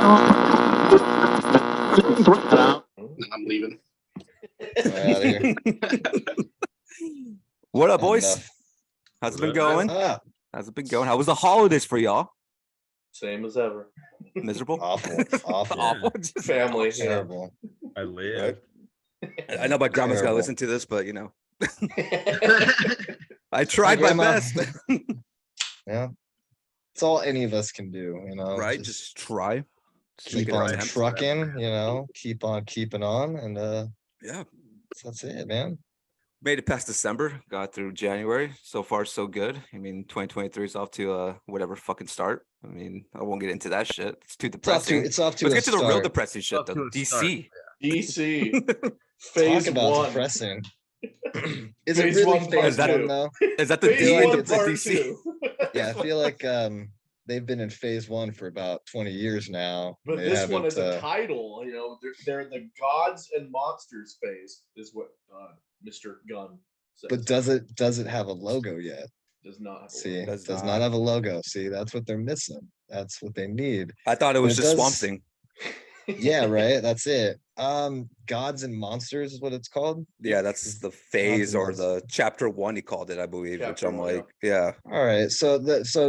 I'm leaving. Out of here. What up, boys? Enough. How's it been going? Ah, How's it been going? How was the holidays for y'all? Same as ever. Miserable? awful. Awful. Just Family. Terrible. I live. I know my grandma's got to Terrible. listen to this, but you know. I tried my grandma. best. Yeah. It's all any of us can do, Right? Just try. Just make keep it on attempt. trucking, keep on keeping on, and Yeah. that's it, man. Made it past December, got through January. So far, so good. I mean, 2023 is off to whatever fucking start. I mean, I won't get into that shit. It's too depressing. It's off to Let's a get to the real start. depressing shit, Off to though. a start. DC. DC. Phase Talk about 1. depressing. Is it Phase really 1, phase part 1 2. though? Is that the Phase D in 1, the part DC? 2. Yeah, I feel like they've been in phase 1 for about 20 years now. But They this one haven't, is a title. They're in the gods and monsters phase, is what Mr. Gunn says. but does it have a logo yet? Does not have a See, logo. does not have a logo. See, that's what they're missing. That's what they need. I thought it was But it just Swamp does- Thing. Yeah, right. That's it. Gods and Monsters is what it's called. Yeah, that's the phase or Monsters. the chapter 1, he called it, I believe, which Chapter I'm 1, like, yeah. All right. So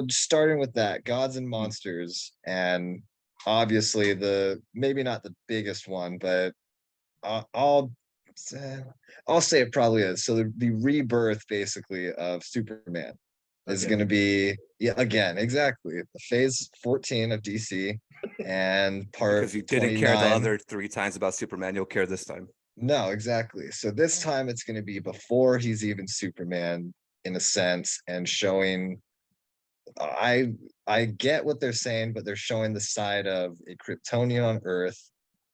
starting with that, Gods and Monsters, and obviously maybe not the biggest one, but I'll say it probably is. So the rebirth basically of Superman is Okay. going to be again exactly the phase 14 of DC and part Because you didn't care the 29. other 3 times about Superman, you'll care this time. No, exactly. So this time it's going to be before he's even Superman in a sense, and showing. I get what they're saying, but they're showing the side of a Kryptonian on Earth,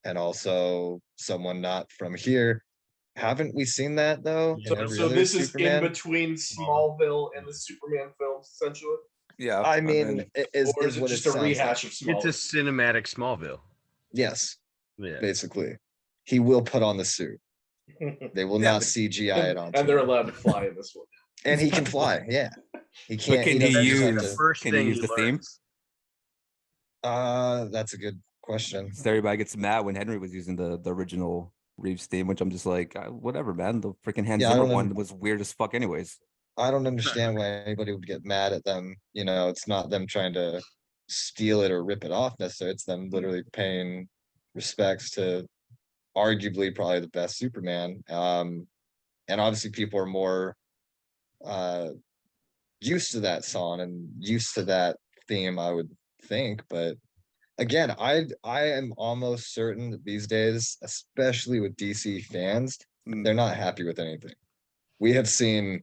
and also someone not from here. Haven't we seen that though? in every So other this is Superman? in between Smallville and the Superman films, essentially? Yeah. I mean, is Or is it what just it a sounds rehash like. of Smallville? It's a cinematic Smallville. Yes, Yeah. basically, he will put on the suit. They will Yeah, not but- CGI it on. And they're allowed to fly in this one. And he can fly. Yeah, he can't. can he he doesn't just have use- to- First can you thing use he the theme? learns. That's a good question. So everybody gets mad when Henry was using the original Reeves theme, which I'm just like, whatever, man. The freaking Hans Yeah, I Zimmer don't one was weird as fuck, anyways. I don't understand why anybody would get mad at them. It's not them trying to steal it or rip it off necessarily. It's them literally paying respects to arguably probably the best Superman. And obviously people are more used to that song and used to that theme, I would think. But again, I am almost certain that these days, especially with DC fans, they're not happy with anything. We have seen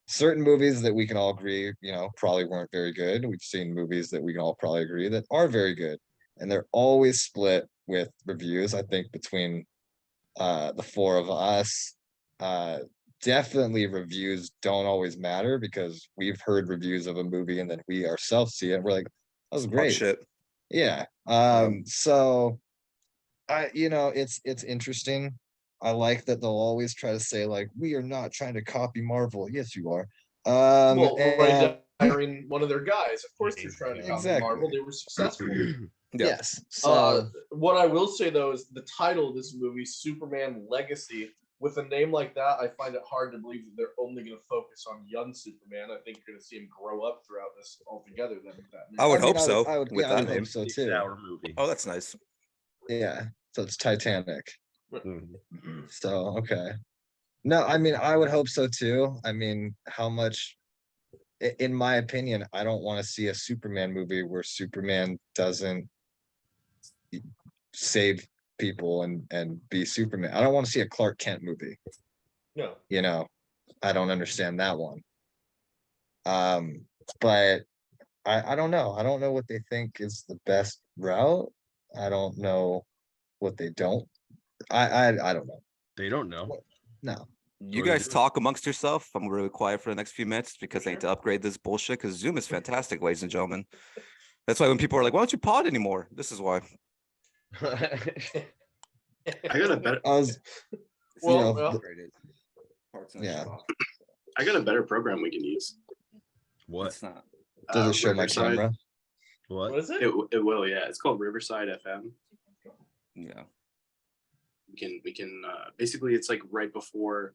certain movies that we can all agree, probably weren't very good. We've seen movies that we can all probably agree that are very good. And they're always split with reviews. I think between the 4 of us, definitely reviews don't always matter, because we've heard reviews of a movie and then we ourselves see it and we're like, that was Fuck great. shit. Yeah. So it's interesting. I like that they'll always try to say like, we are not trying to copy Marvel. Yes, you are. Well, and- right, hiring one of their guys. Of course they're trying to copy Exactly. Marvel. They were successful. Yeah. Yes. So What I will say though is the title of this movie, Superman Legacy. With a name like that, I find it hard to believe that they're only going to focus on young Superman. I think you're going to see him grow up throughout this altogether. Then with that, I would hope I so. would with that hope name. so too. 6-hour movie. Oh, that's nice. Yeah. So it's Titanic. Mhm. So okay. No, I mean I would hope so too. I mean, how much in my opinion, I don't want to see a Superman movie where Superman doesn't save people and be Superman. I don't want to see a Clark Kent movie. no. I don't understand that one. But I don't know. I don't know what they think is the best route. I don't know what they don't. I don't know. They don't know. No. You What are they guys doing? talk amongst yourself. I'm really quiet for the next few minutes because I need Sure. to upgrade this bullshit, because Zoom is fantastic, ladies and gentlemen. That's why when people are like, why don't you pod anymore? This is why. I got a better. I was Well, know, well, Upgraded. Parts and Yeah. stuff. I got a better program we can use. What? It's not. does it show my Riverside. camera? What What? is it? It will, yeah. It's called Riverside FM. Yeah. We can basically it's like right before,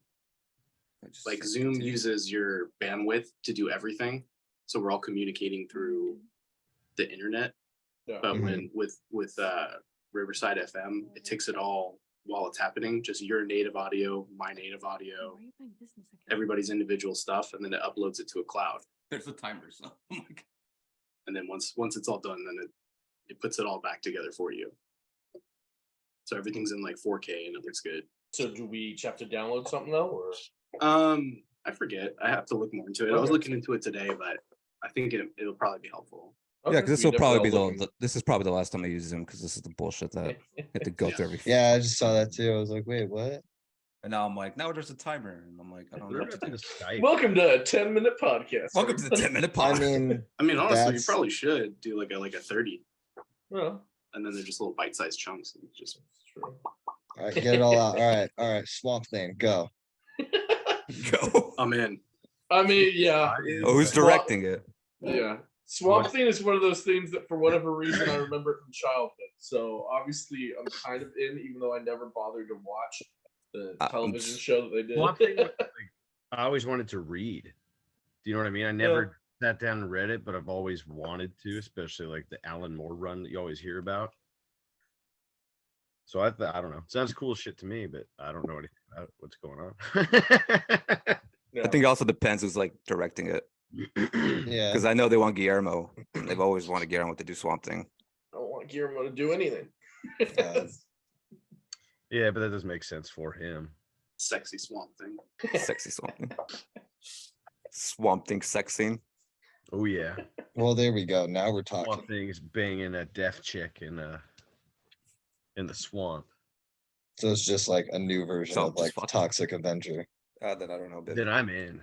like Zoom uses your bandwidth to do everything. So we're all communicating through the internet. Yeah. But when with Riverside FM, it takes it all while it's happening, just your native audio, my native audio, everybody's individual stuff, and then it uploads it to a cloud. There's a timer, so And then once it's all done, then it puts it all back together for you. So everything's in like 4K and it looks good. So do we each have to download something though, or? I forget. I have to look more into it. I was Okay. looking into it today, but I think it'll probably be helpful. Yeah, because this will probably be the. this is probably the last time I use Zoom because this is the bullshit that I have to go Yeah. through every. Yeah, I just saw that too. I was like, wait, what? And now I'm like, now there's a timer, and I'm like, I don't know what to do. Skype. Welcome to a 10-minute podcast. Welcome to the 10-minute I pod. mean, Honestly, you That's- probably should do like a 30, Well, and then they're just little bite-sized chunks. And just that's true. all right, get it all out. All right. Swamp Thing, go. Go. I'm in. I mean, yeah. Oh, who's directing it? Yeah. Swamp Thing is one of those things that for whatever reason I remember from childhood. So obviously I'm kind of in, even though I never bothered to watch the television show that they did. One thing, like, I always wanted to read. Do you know what I mean? I never sat down and read it, but I've always wanted to, especially like the Alan Moore run that you always hear about. So I don't know. Sounds cool shit to me, but I don't know anything about what's going on. Yeah. I think it also depends who's like directing it. Yeah. Because I know they want Guillermo. They've always wanted Guillermo to do Swamp Thing. I don't want Guillermo to do anything. Yeah, but that does make sense for him. Sexy swamp thing. Sexy Swamp Thing. Swamp Thing sex scene. Oh yeah. Well, there we go. Now we're One talking. thing is banging a deaf chick in the swamp. So it's just like a new version So of just like fuck. Toxic Avenger. Then I don't know. Then I'm in.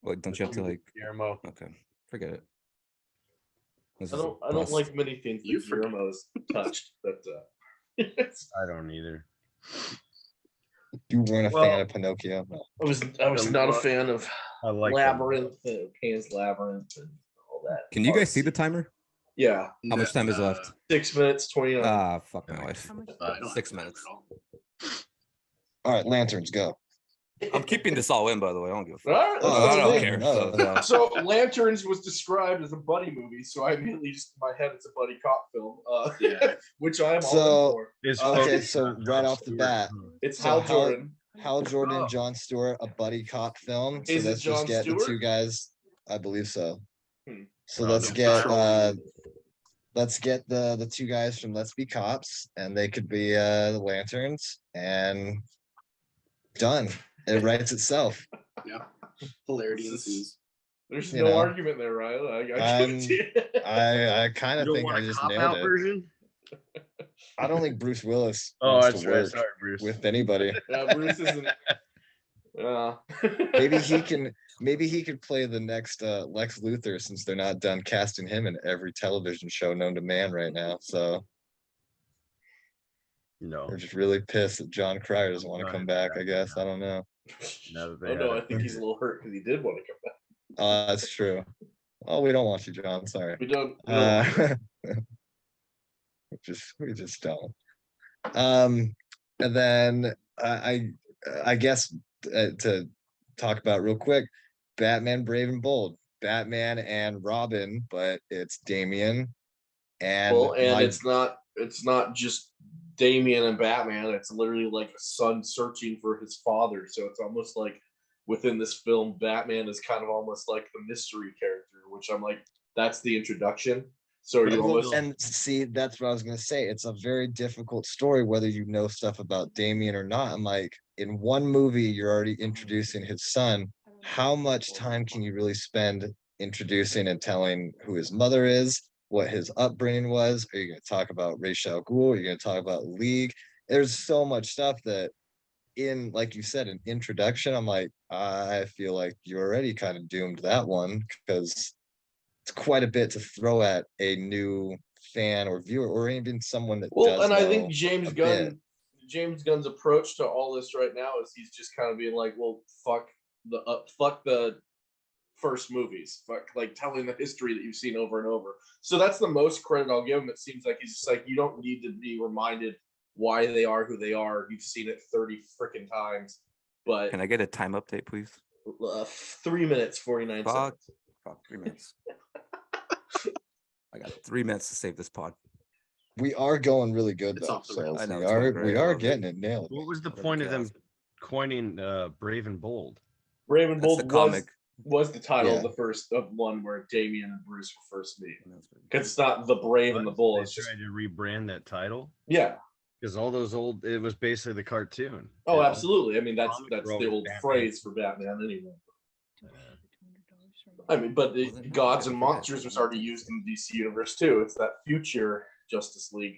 Like, don't you have to like? Guillermo. Okay, forget it. This I is a don't bust. like many things You that forget. Guillermo's touched, but I don't either. You weren't a Well- fan of Pinocchio. No. I was not a fan of I like Labyrinth, Pan's Labyrinth, and all that. Can you guys see the timer? Yeah, How much time is left? 6 minutes, 29. Ah, fuck my life. I don't 6 have that minutes. at all. All right, Lanterns, go. I'm keeping this all in, by the way. I don't give a All fuck. right, Oh, let's I go. don't me. care. No. So Lanterns was described as a buddy movie, so I immediately just in my head it's a buddy cop film, Yeah. which I am So- all in for. It's Okay, focused so on right Jon off the Stewart. bat, It's So Hal Hal- Jordan. Hal Jordan Oh. and Jon Stewart, a buddy cop film. So Is it let's just Jon get Stewart? the two guys. I believe so. Hmm. So Oh, let's no. get Patrol. let's get the two guys from Let's Be Cops, and they could be the Lanterns, and done. It writes itself. Yeah. Hilarity This is- ensues. There's You no know. argument there, Ryan. I give I'm- it to you. I kind You of don't think want I a just cop nailed out it. version? I don't think Bruce Willis Oh, wants that's to right. work Sorry, Bruce. with anybody. Yeah, Bruce isn't. Maybe he can. Maybe he could play the next Lex Luthor, since they're not done casting him in every television show known to man right now. So No. they're just really pissed that John Cryer doesn't want to Not come into back. that, I guess no. I don't know. Now that they Oh no, have I think he's a little hurt because he did want to come back. That's true. Oh, we don't want you, John. Sorry. We don't. We just don't. And then I guess to talk about real quick, Batman Brave and Bold, Batman and Robin, but it's Damian and Well, and my- it's not just Damian and Batman. It's literally like a son searching for his father. So it's almost like within this film, Batman is kind of almost like the mystery character, which I'm like, that's the introduction. So you almost and see, that's what I was gonna say. It's a very difficult story, whether you know stuff about Damien or not. I'm like, in one movie, you're already introducing his son. How much time can you really spend introducing and telling who his mother is, what his upbringing was? Are you gonna talk about Ra's al Ghul? Are you gonna talk about League? There's so much stuff that, in, like you said, an introduction, I'm like, I feel like you're already kind of doomed that one, because it's quite a bit to throw at a new fan or viewer, or even someone that well, does and I know think James a Gunn, bit. James Gunn's approach to all this right now is he's just kind of being like, well, fuck the first movies, like telling the history that you've seen over and over. So that's the most credit I'll give him. It seems like he's just like, you don't need to be reminded why they are who they are. You've seen it 30 freaking times. But Can I get a time update, please? 3 minutes 49 seconds. Fuck, 3 minutes. I got 3 minutes to save this pod. We are going really good It's though. off the So rails. I know, we it's going are great. we I are love it. getting it nailed. What was the Love it, point of them guys. coining Brave and Bold? Brave and That's Bold the comic. was the title of Yeah. the first of one where Damien and Bruce were first meet. Because it's not the Brave and the Bold. They It's just tried to rebrand that title yeah. because all those old, it was basically the cartoon. Oh, Yeah. absolutely. I mean, that's Comics the were old Batman. phrase for Batman anyway. Uh, I mean, but the Well, then, gods I and forget. monsters was already used in the DC universe too. It's that future Justice League.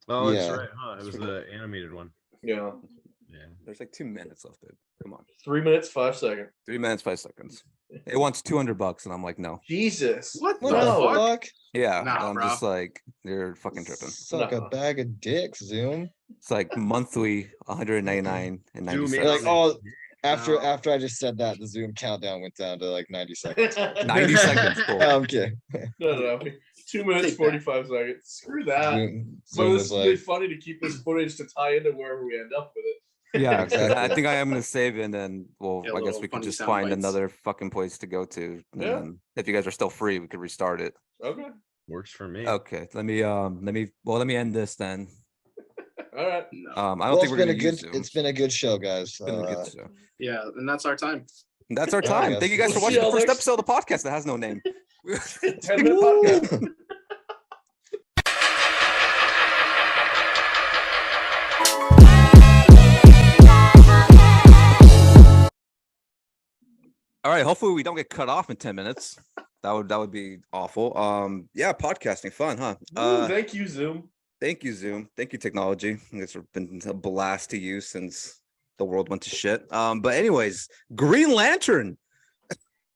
Oh, that's Yeah. right, huh? It was the animated one. Yeah. Yeah. There's like 2 minutes left, dude. Come on. 3 minutes, 5 seconds. 3 minutes, 5 seconds. It wants $200, and I'm like, no. Jesus. What What the the fuck? fuck? Yeah, Nah, I'm bro. just like, you're fucking tripping. Suck a No. bag of dicks, Zoom. It's like monthly, 199 and 90 Zoom in You're cents. like, oh, after No. after I just said that, the Zoom countdown went down to like 90 seconds. 90 seconds, cool. I'm kidding. No. 2 minutes, Take that. 45 seconds. Screw that. Zoom, So Zoom this was is really like, funny to keep this footage to tie into wherever we end up with it. Yeah, Exactly. I think I am gonna save it, and then, well, Yeah, I guess little we could funny just sound find bites. another fucking place to go to. And Yeah. then if you guys are still free, we could restart it. Okay. Works for me. Okay, let me end this then. All right. No. I don't well, think we're gonna use Zoom. it's been a good show, guys. It's been a good show. Yeah, and that's our time. That's our Yeah, time. yes. Thank you guys for We'll see watching the y'all first next- episode of the podcast that has no name. 10-minute podcast. All right, hopefully we don't get cut off in 10 minutes. That would be awful. Yeah, podcasting fun, huh? Ooh, thank you, Zoom. Thank you, Zoom. Thank you, technology. It's been a blast to use since the world went to shit. But anyways, Green Lantern.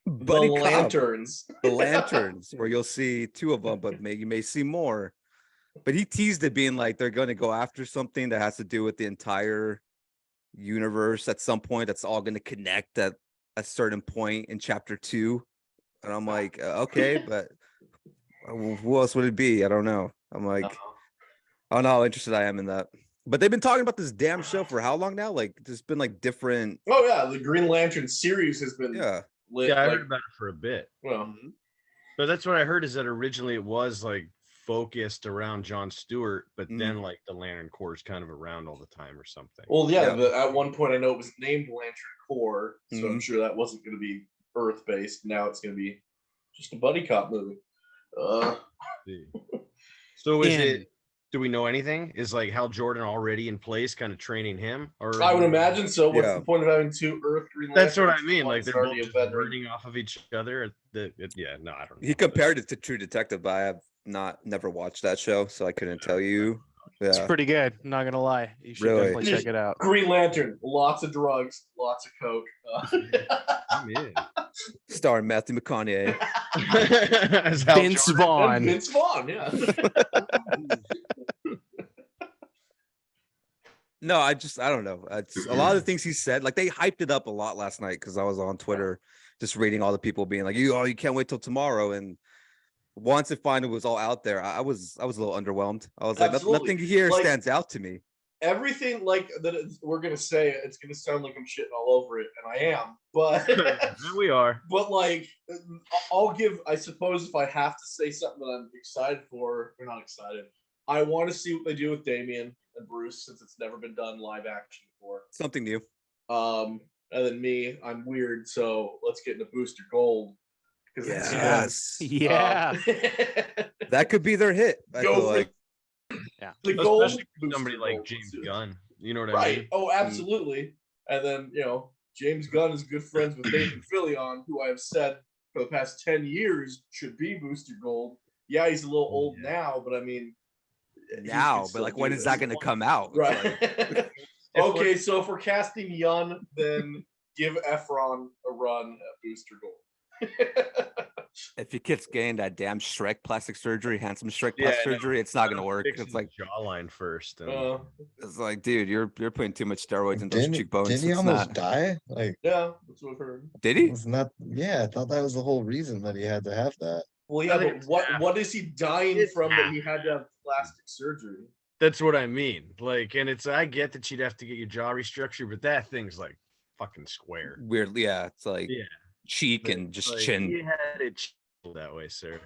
Buddy the Cobb. lanterns. The lanterns, where you'll see 2 of them, but you may see more. But he teased it being like they're going to go after something that has to do with the entire universe at some point. That's all going to connect at a certain point in chapter 2. And I'm like, okay, but who else would it be? I don't know. I'm like, I don't know how interested I am in that. But they've been talking about this damn show for how long now? Like, there's been like different. Oh yeah, the Green Lantern series has been Yeah. lit. Yeah, I like, heard about it for a bit. well, But that's what I heard, is that originally it was like focused around Jon Stewart, but Mm. then like the Lantern Corps is kind of around all the time or something. well, yeah. Yeah. At one point, I know it was named Lantern Corps, so I'm Mhm. sure that wasn't going to be Earth based. Now it's going to be just a buddy cop movie. See. So is And- it? Do we know anything? Is like Hal Jordan already in place, kind of training him? Or I would imagine so. What's Yeah. the point of having 2 Earth Green That's what I Lanterns? mean. Like One's they're both already a just veteran. learning off of each other. Yeah, no, I don't know. He compared it to True Detective, but I have never watched that show, so I couldn't tell you. It's Yeah. pretty good. Not gonna lie, you should Really? definitely check it out. Green Lantern, lots of drugs, lots of coke. I'm in. Starring Matthew McConaughey. As Hal Vince Jordan. And Vaughn. Vince Vaughn, yeah. No, I don't know. It's a lot of the things he said. Like they hyped it up a lot last night because I was on Twitter just reading all the people being like, you can't wait till tomorrow. And once it finally was all out there, I was a little underwhelmed. I was like, Absolutely. nothing here Like- stands out to me. Everything like that we're gonna say, it's gonna sound like I'm shitting all over it, and I am. But There we are. but like I suppose if I have to say something that I'm excited for, or not excited, I want to see what they do with Damien and Bruce, since it's never been done live action before. Something new. And then me, I'm weird, so let's get into Booster Gold. Because Yes. Yeah. That could be their hit. I Go feel for like. the gold. Especially for Booster somebody like Gold James suit. Gunn. You know what I Right. mean? Oh, absolutely. And then, James Gunn is good friends with Nathan Fillion, who I have said for the past 10 years should be Booster Gold. Yeah, he's a little old Yeah. now, but I mean, he Now, can but still like, do when is this. that going to come out? It's Right. like- Okay, so if we're casting Yun, then give Efron a run at Booster Gold. If your kid's getting that damn Shrek plastic surgery, handsome Shrek Yeah, plastic I know. surgery, it's not gonna work. Fix It's his like jawline first. And it's like, dude, you're putting too much steroids in those Didn't cheekbones. didn't he It's almost not. die? Like, Yeah, that's what I've heard. Did he? it's not. Yeah, I thought that was the whole reason that he had to have that. Well, I yeah, think but it's what half. what is he dying It's from that half. he had to have plastic surgery? that's what I mean. Like, and it's I get that you'd have to get your jaw restructured, but that thing's like fucking square. Weird. Yeah, it's like Yeah. cheek But and just like, chin. He had it that way, sir.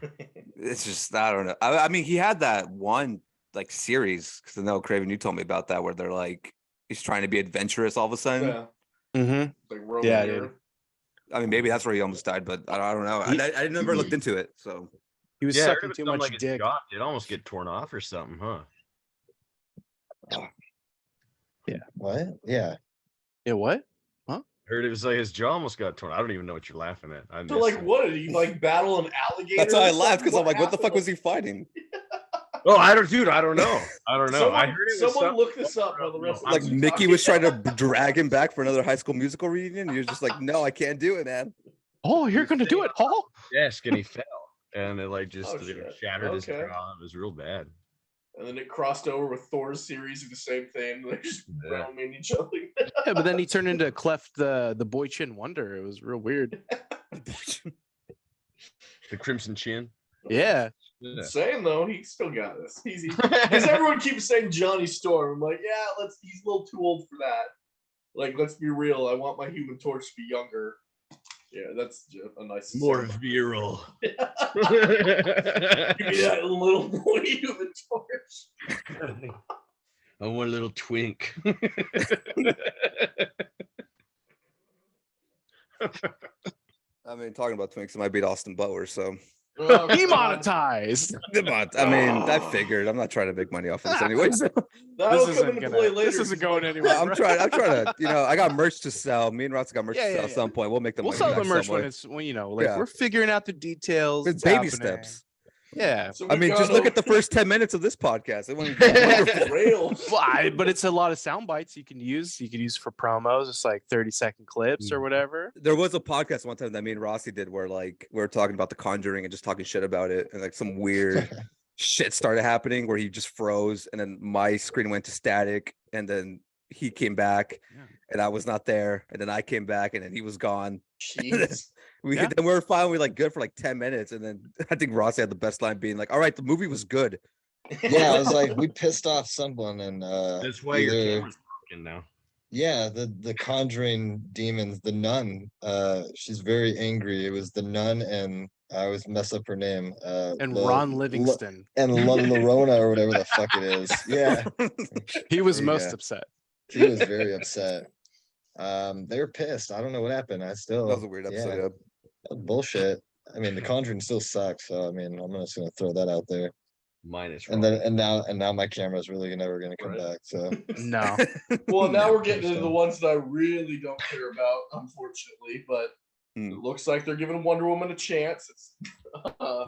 It's just I don't know. I mean, he had that one like series because I know Craven, you told me about that where they're like he's trying to be adventurous all of a sudden. Yeah, Mm-hmm. like Roman Yeah, era. dude. I mean, maybe that's where he almost died, but I don't know. I never looked into it, so He was Yeah, I heard sucking it too was much like his dick. jaw did almost get torn off or something, huh? What? Yeah. Yeah, what? Heard it was like his jaw almost got torn. I don't even know what you're laughing at. I So missed like, it. what did he like battle an alligator? that's why I or laughed because something? I'm like, what the fuck happened? was he fighting? Oh, I don't, dude. I don't know. I don't know. Someone, I heard it was someone something- look this up while the rest of Like us are Mickey talking. was trying to drag him back for another High School Musical reunion. You're just like, no, I can't do it, man. Oh, you're gonna do it, Paul? desk and he fell, and it like just Oh, it shit. shattered his Okay. jaw. It was real bad. And then it crossed over with Thor's series of the same thing. They're just Yeah. rounding each other. Yeah, but then he turned into Clef the Boy Chin Wonder. It was real weird. The Crimson Chin. Yeah. Yeah. Saying though, he still got this. He's because everyone keeps saying Johnny Storm. I'm like, yeah, he's a little too old for that. Like, let's be real. I want my Human Torch to be younger. Yeah, that's just a nice More assessment. virile. Give me that little boy Human Torch. I want a little twink. I mean, talking about Twinks, it might beat Austin Butler, so Oh, God. Demonetized. but I mean, I figured I'm not trying to make money off of this anyway. So That'll This come isn't into play later. This isn't going anywhere. I'm bro. trying to, I got merch to sell. Me and Ross got merch Yeah, to yeah, sell at yeah. some point. We'll make the We'll money sell back the merch some when way. it's like Yeah. we're figuring out the details. It's baby happening. steps. Yeah. So I we mean, got just look over- at the first 10 minutes of this podcast. It went Off rails. Well, but it's a lot of sound bites you can use. You could use for promos. It's like 30-second clips or whatever. There was a podcast one time that me and Rossi did where like we were talking about The Conjuring and just talking shit about it, and like some weird shit started happening where he just froze, and then my screen went to static, and then he came back, Yeah. and I was not there, and then I came back, and then he was gone. Jeez. Then we were finally like good for like 10 minutes, and then I think Rossi had the best line being like, "All right, the movie was good." Yeah, I was like, we pissed off someone, and That's why your either- camera's broken now. yeah, the Conjuring demons, the nun. She's very angry. It was the nun, and I always mess up her name. And La- Ron La- Livingston. and Lorona or whatever the fuck it is. Yeah, He was There you most go. upset. she was very upset. They were pissed. I don't know what happened. I still That was a weird episode. Yeah, Yeah. bullshit. I mean, the Conjuring still sucks. So I mean, I'm just gonna throw that out there. Minus And then and now my camera's really never gonna come Right. back. So No. Well, now No. we're getting into the ones that I really don't care about, unfortunately. But Hmm. it looks like they're giving Wonder Woman a chance. It's,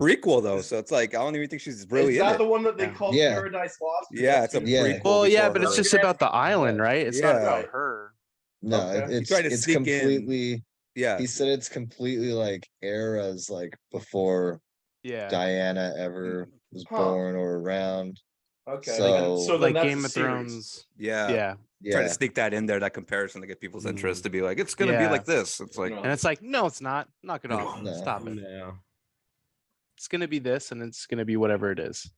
Prequel though, so it's like I don't even think she's really is in that it. the one that they Yeah. called Yeah. Paradise Lost? Yeah, it's a Yeah. prequel. Well, yeah, before but it's her. just about the island, right? It's not Yeah. about her. no, Okay. it's tried to it's sneak in. completely. Yeah. He said it's completely like eras like before Yeah. Diana ever was Huh. born or around. Okay. So- then Like that's Game a of series. Thrones. Yeah. Yeah. Try Yeah, to sneak that in there, that comparison to get people's interest to be like, it's gonna be Yeah. like this. It's like No. And it's like, no, it's not. Knock it off. No. Stop it. No. It's gonna be this, and it's gonna be whatever it is.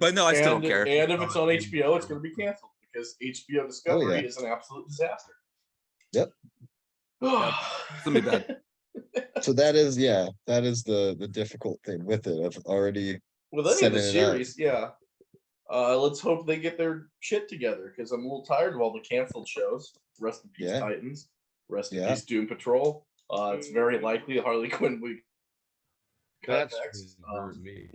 but no, I still don't and, care. and if it's on HBO, it's going to be canceled because HBO Discovery yeah. is an absolute disaster. Yep. It's gonna be bad. so that is the difficult thing with it. I've already With any of the Setting it up. series, yeah. Let's hope they get their shit together because I'm a little tired of all the canceled shows. Rest in peace, Yeah. Titans. Rest in Yeah. peace, Doom Patrol. It's very likely Harley Quinn will be cut That's next. hurt me.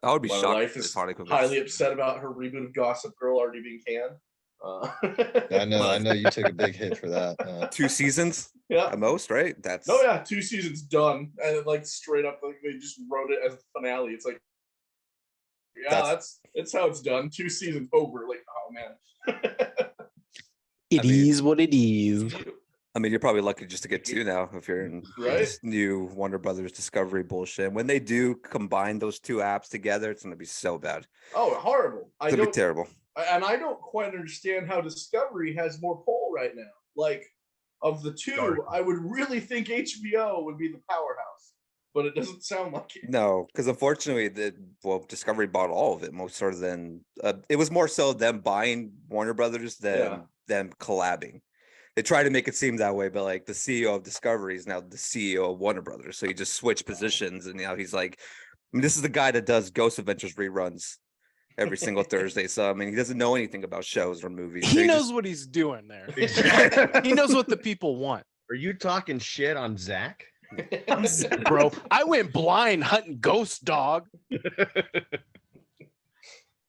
I would be My shocked wife if is Harley Quinn was- highly upset about her reboot of Gossip Girl already being canned. I know you took a big hit for that. 2 seasons Yeah. at most, right? That's Oh yeah, 2 seasons done, and like straight up, like they just wrote it as the finale. It's like, yeah, that's how it's done. 2 seasons over. Like, oh man. It I mean- is what it is. I mean, you're probably lucky just to get 2 now if you're in Right? this new Warner Brothers Discovery bullshit. When they do combine those 2 apps together, it's going to be so bad. Oh, horrible. It's going to be terrible. And I don't quite understand how Discovery has more pull right now. Like, of the 2, Dark. I would really think HBO would be the powerhouse, but it doesn't sound like it. No, because unfortunately, Discovery bought all of it more so than it was more so them buying Warner Brothers than them collabing. They try to make it seem that way, but like the CEO of Discovery is now the CEO of Warner Brothers, so he just switched positions, and now he's like, I mean, this is the guy that does Ghost Adventures reruns every single Thursday. So I mean, he doesn't know anything about shows or movies. So He knows what he's doing there. He knows what the people want. Are you talking shit on Zach? Bro, I went blind hunting ghosts, dog.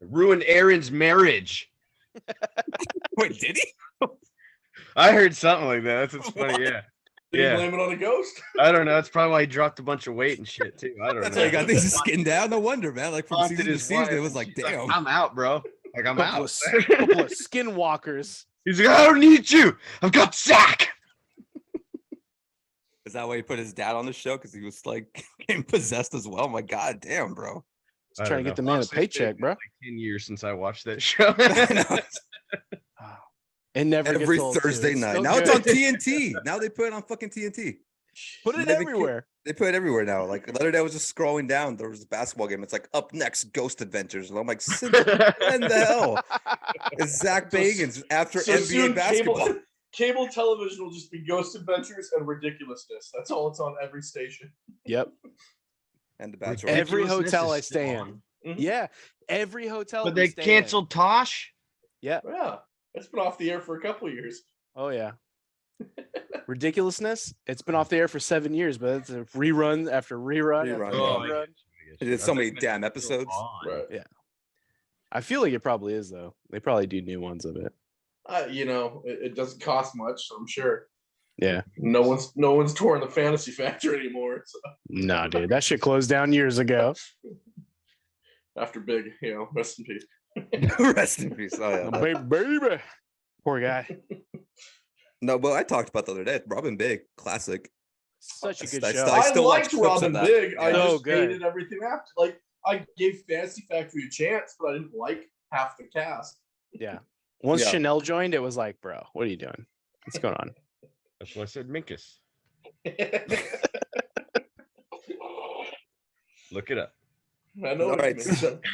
Ruined Aaron's marriage. Wait, did he? I heard something like that. That's what's funny. Yeah. Did Yeah. you blame it on a ghost? I don't know. That's probably why he dropped a bunch of weight and shit too. I don't That's know. how he got things skinned down. No wonder, man. Like from Haunted season to his season, wife, it was and like, she's damn. I'm out, bro. Like I'm Couple out. of skinwalkers. He's like, I don't need you. I've got Zach. Is that why he put his dad on the show? Because he was like getting possessed as well. I'm like, God damn, bro. Just trying to get the man a paycheck, bro. Like 10 years since I watched that show. It never Every gets old, too. Thursday It's night. so Now good. it's on TNT. Now they put it on fucking TNT. Put it They make it- everywhere. They put it everywhere now. Like the other day, I was just scrolling down. There was a basketball game. It's like up next, Ghost Adventures, and I'm like, when the hell is Zach Bagans after So NBA soon, basketball? cable television will just be Ghost Adventures and Ridiculousness. That's all it's on every station. Yep. And the Bachelor. Every Ridiculousness hotel is I stay still in. on. Mhm. Yeah. Every hotel. But we they stay in. canceled Tosh. Yeah. Yeah, it's been off the air for a couple of years. Oh yeah. Ridiculousness. It's been off the air for 7 years, but it's a rerun after rerun. after Rerun, rerun. It's so many damn episodes. Right. I feel like it probably is though. They probably do new ones of it. You know, it doesn't cost much, so I'm sure. Yeah. No one's touring the Fantasy Factory anymore. So Nah, dude. That shit closed down years ago. after Big, rest in peace. Rest in peace. Oh, yeah. Baby. Poor guy. No, but I talked about the other day. Robin Big, classic. Such a good I show. still- I still watch liked clips of Robin that. Big. I So just good. hated everything after. Like, I gave Fantasy Factory a chance, but I didn't like half the cast. Yeah. Once Yeah. Chanel joined, it was like, bro, what are you doing? What's going on? That's why I said Minkus. Look it up. I know. All what you right. mean.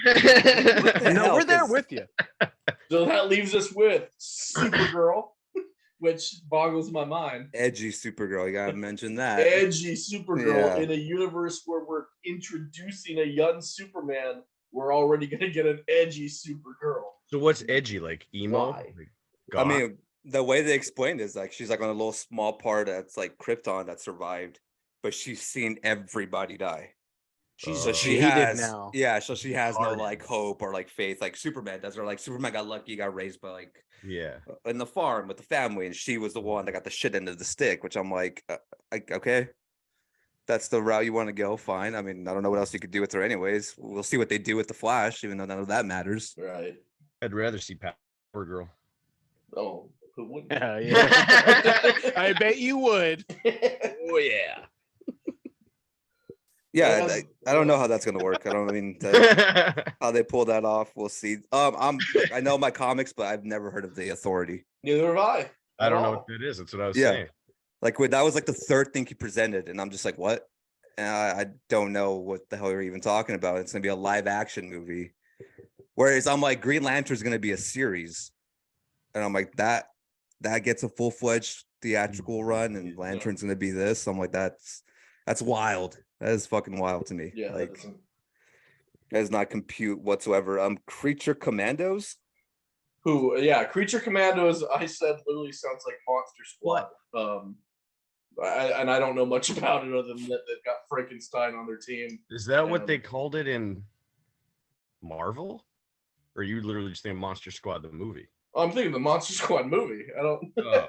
The No, hell, we're there 'cause- with you. So that leaves us with Supergirl, which boggles my mind. Edgy Supergirl. You gotta mention that. Edgy Supergirl Yeah. in a universe where we're introducing a young Superman. We're already gonna get an edgy Supergirl. So what's edgy? Like emo? Why? Like I goth? mean, the way they explained it is like she's like on a little small part that's like Krypton that survived, but she's seen everybody die. She's So she jaded has, now. yeah. So she has no Hardened. like hope or like faith, like Superman does. Or like Superman got lucky, got raised by like yeah. in the farm with the family, and she was the one that got the shit end of the stick. Which I'm like okay, that's the route you want to go. Fine. I mean, I don't know what else you could do with her, anyways. We'll see what they do with the Flash, even though none of that matters. Right. I'd rather see Power Girl. Oh, who wouldn't? Yeah, yeah. I bet you would. Oh yeah. Yeah, Yeah, I don't know how that's gonna work. I don't mean how they pull that off. We'll see. I know my comics, but I've never heard of the Authority. Neither have I. I don't know all. what that is. That's what I was Yeah. saying. Like that was like the third thing he presented, and I'm just like, what? And I don't know what the hell you're even talking about. It's gonna be a live action movie. Whereas I'm like, Green Lantern's gonna be a series, and I'm like, that gets a full-fledged theatrical run, and Lantern's gonna be this. I'm like, that's wild. That is fucking wild to me. Yeah. that Like doesn't- that does not compute whatsoever. Creature Commandos. Who? Yeah, Creature Commandos. I said literally sounds like Monster Squad. And I don't know much about it other than that they've got Frankenstein on their team. Is that what Yeah. they called it in Marvel? Or are you literally just thinking Monster Squad, the movie? I'm thinking the Monster Squad movie. I don't. Oh.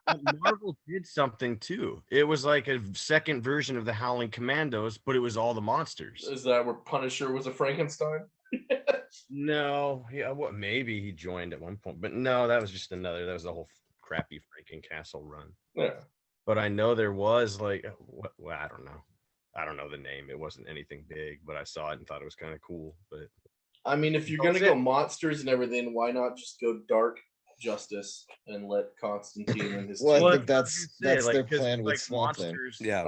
But Marvel did something too. It was like a second version of the Howling Commandos, but it was all the monsters. Is that where Punisher was a Frankenstein? No, yeah, what? Maybe he joined at one point, but no, that was just another. That was the whole crappy Frankencastle run. Yeah. But I know there was like, well, I don't know. I don't know the name. It wasn't anything big, but I saw it and thought it was kind of cool. But I mean, if you're That gonna was go it. monsters and everything, why not just go dark justice and let Constantine and his Well, I team? think that's their 'cause, plan with like, Swamp Thing. monsters. Yeah.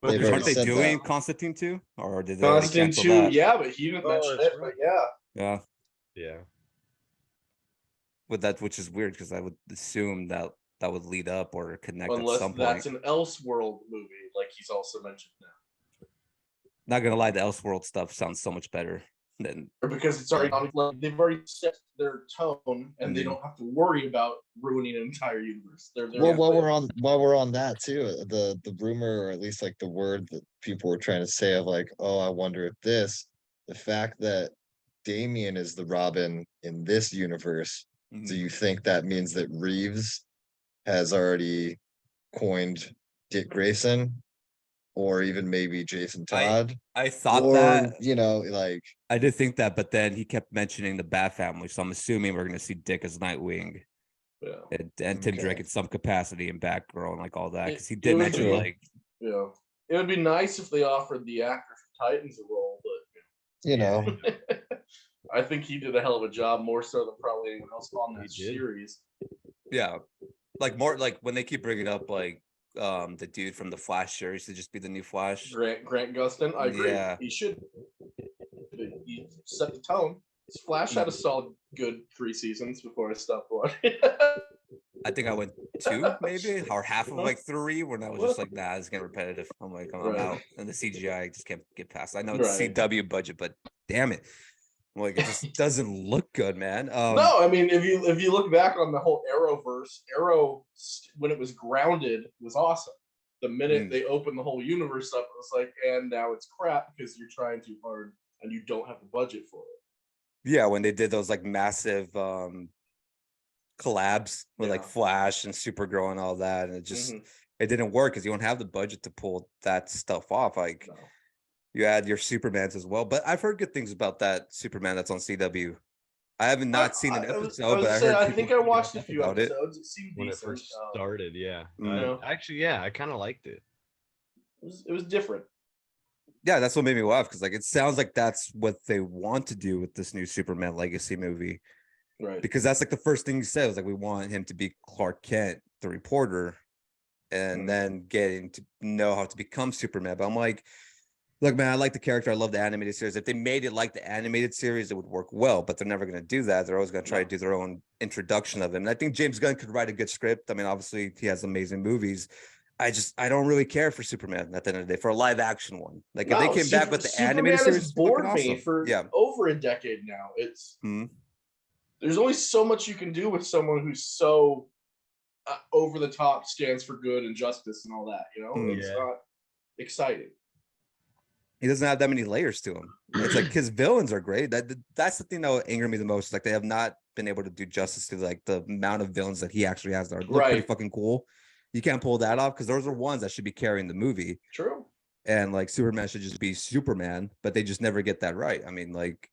But They've Because already aren't they said doing that. Constantine 2? Or did they already Constantine cancel 2, that? yeah, but he didn't Oh, mention that's it. right. But yeah, Yeah. Yeah. With that, which is weird because I would assume that that would lead up or connect at unless some point. that's an Elseworld movie, like he's also mentioned now, Not gonna lie, the Elseworld stuff sounds so much better than or because it's already like they've already set their tone and they Mhm. don't have to worry about ruining an entire universe. They're Well, while we're on that too, the rumor, or at least like the word that people were trying to say of like, oh, I wonder if the fact that Damian is the Robin in this universe, do you think that means that Reeves has already coined Dick Grayson, or even maybe Jason Todd? I thought Or, that. you know, like, I did think that, but then he kept mentioning the Bat Family, so I'm assuming we're gonna see Dick as Nightwing yeah, and Tim Drake Okay. in some capacity and Batgirl and like all that, It- because he it did would mention be- like yeah. It would be nice if they offered the actor from Titans a role, but you know, I think he did a hell of a job, more so than probably anyone else on that He did. series. yeah, like more like when they keep bringing up like the dude from the Flash series to just be the new Flash. Grant Gustin, I agree. Yeah. He should. He set the tone. Flash had a solid, good 3 seasons before I stopped watching. I think I went 2 maybe or half of like 3 when I was just like, nah, it's getting repetitive. I'm like, I'm Right. out. And the CGI I just can't get past. I know it's Right. CW budget, but damn it. I'm like, it just doesn't look good, man. No, I mean, if you look back on the whole Arrowverse, Arrow when it was grounded was awesome. The minute they opened the whole universe up, it was like, and now it's crap because you're trying too hard and you don't have the budget for it. Yeah, when they did those like massive collabs with like Yeah. Flash and Supergirl and all that, and it just Mhm. it didn't work because you don't have the budget to pull that stuff off. Like No. you had your Supermans as well, but I've heard good things about that Superman that's on CW. I haven't not seen an episode, but I heard I people think I watched a talk few about it. episodes. It seemed When it decent. first started, yeah. Mm. Actually, yeah, I kind of liked it. It was different. Yeah, that's what made me laugh because like it sounds like that's what they want to do with this new Superman Legacy movie. Right. Because that's like the first thing he said was like we want him to be Clark Kent, the reporter, and then getting to know how to become Superman. But I'm like, look, man, I like the character. I love the animated series. If they made it like the animated series, it would work well. But they're never going to do that. They're always going to try to do their own introduction of him. And I think James Gunn could write a good script. I mean, obviously he has amazing movies. I don't really care for Superman at the end of the day for a live action one. Like if they came back with the animated Superman series, has it's fucking bored me awesome. for Yeah. over a decade now. It's Mhm. there's only so much you can do with someone who's so over the top, stands for good and justice and all that. You know, it's Yeah. not exciting. He doesn't have that many layers to him. It's like his villains are great. That's the thing that would anger me the most. Like they have not been able to do justice to like the amount of villains that he actually has that look pretty Right. fucking cool. You can't pull that off because those are ones that should be carrying the movie. True. And like Superman should just be Superman, but they just never get that right. I mean, like,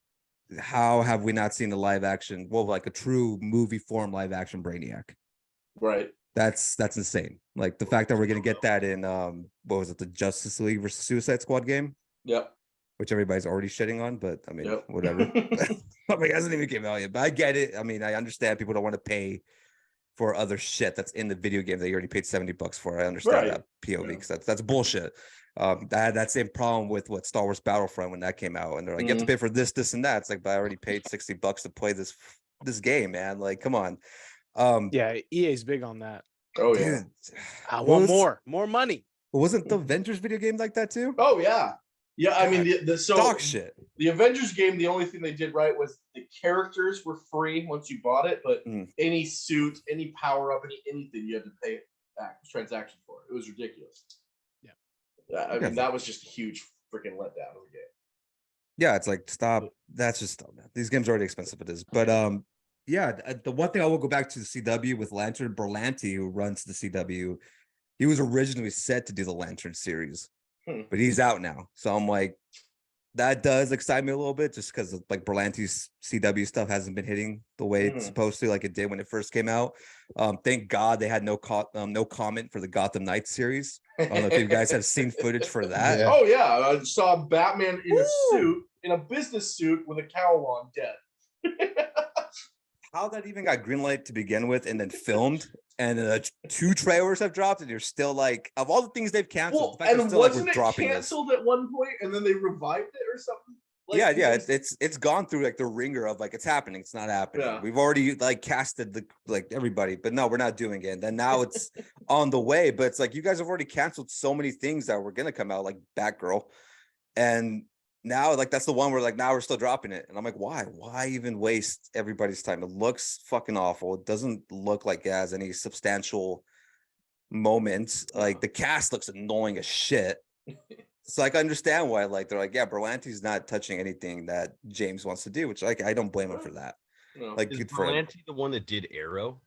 how have we not seen a live action? Well, like a true movie form live action Brainiac. Right. That's insane. Like the fact that we're gonna get that in what was it, the Justice League versus Suicide Squad game, Yep. which everybody's already shitting on, but I mean, Yep. whatever. I'm like, it hasn't even came out yet, but I get it. I mean, I understand people don't want to pay for other shit that's in the video game that you already paid $70 for. I understand Right. that POV Yeah. because that's bullshit. I had that same problem with what Star Wars Battlefront when that came out, and they're like, you have to pay for this, and that. It's like, but I already paid $60 to play this game, man. Like, come on. Yeah, EA's big on that. Oh yeah. Dude, I What want was- more money. wasn't the Avengers video game like that too? Oh yeah. Yeah. I mean, so Dog shit. the Avengers game, the only thing they did right was the characters were free once you bought it, but any suit, any power up, anything you had to pay a transaction for. It was ridiculous. Yeah. I mean, that was just a huge freaking letdown of the game. Yeah, it's like stop. That's just stop, man. These games are already expensive. It is, but yeah. The one thing I will go back to the CW with Lantern Berlanti, who runs the CW. He was originally set to do the Lantern series, but he's out now. So I'm like, that does excite me a little bit, just because like Berlanti's CW stuff hasn't been hitting the way it's supposed to, like it did when it first came out. Thank God they had no comment for the Gotham Knights series. I don't know if you guys have seen footage for that. Yeah. Oh yeah, I saw Batman in a suit, in a business suit with a cowl on, dead. How that even got greenlight to begin with, and then filmed, and 2 trailers have dropped, and you're still like, of all the things they've canceled, Well, the fact and they're still like, wasn't we're it dropping canceled at one point, and then they revived it or something? Like, yeah, it's gone through like the ringer of like, it's happening, it's not happening. Yeah. We've already like casted the like everybody, but no, we're not doing it. And then now it's on the way, but it's like you guys have already canceled so many things that were gonna come out, like Batgirl, and now like that's the one where like now we're still dropping it, and I'm like, why even waste everybody's time? It looks fucking awful. It doesn't look like it has any substantial moments. Like the cast looks annoying as shit. So like I understand why like they're like, yeah, Berlanti's not touching anything that James wants to do, which like I don't blame him for that. No. Like Is good for him. Berlanti the one that did Arrow?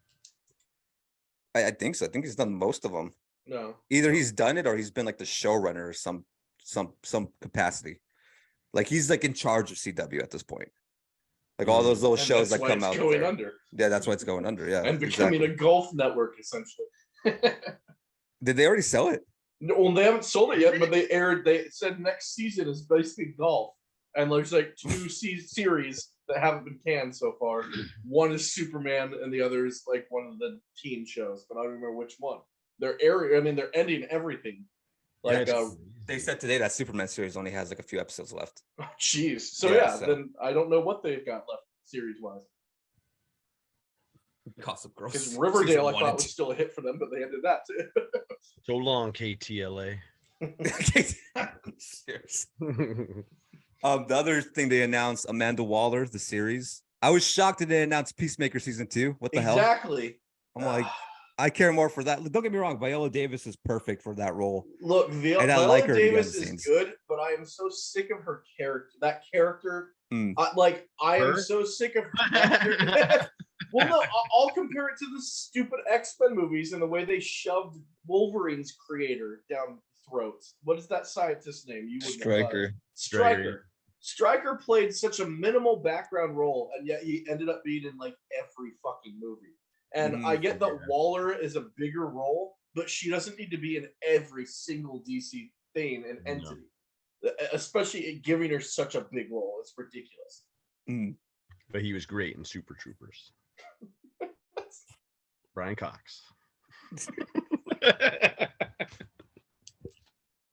I think so. I think he's done most of them. No. Either he's done it or he's been like the showrunner or some capacity. Like he's like in charge of CW at this point. Like all those little And shows that's that why come it's out. going there. under. Yeah, that's why it's going under. Yeah. And becoming exactly. a golf network, essentially. Did they already sell it? No, well, they haven't sold it yet, but they said next season is basically golf. And there's like 2 series that haven't been canned so far. One is Superman, and the other is like one of the teen shows, but I don't remember which one. They're ending everything. Like, They said today that Superman series only has like a few episodes left. oh, jeez. So Yeah, yeah, so- then I don't know what they've got left series wise. Gossip Girl. Because season Riverdale, I 1 thought and was still a hit for them, but they ended that too. So long, KTLA. 2. Seriously. The other thing they announced, Amanda Waller, the series. I was shocked that they announced Peacemaker season 2. What the hell? Exactly. I'm like, I care more for that. Don't get me wrong, Viola Davis is perfect for that role. Look, And I Viola like her Davis behind the is scenes. good, but I am so sick of her character. That character, Mm. I am Her? so sick of her character. Well, no, I'll compare it to the stupid X-Men movies and the way they shoved Wolverine's creator down throats. What is that scientist's name? You wouldn't know. Striker. Striker. Striker played such a minimal background role, and yet he ended up being in like every fucking movie. And I get that Waller is a bigger role, but she doesn't need to be in every single DC thing and entity. Especially giving her such a big role. It's ridiculous. Mm. But he was great in Super Troopers. Brian Cox.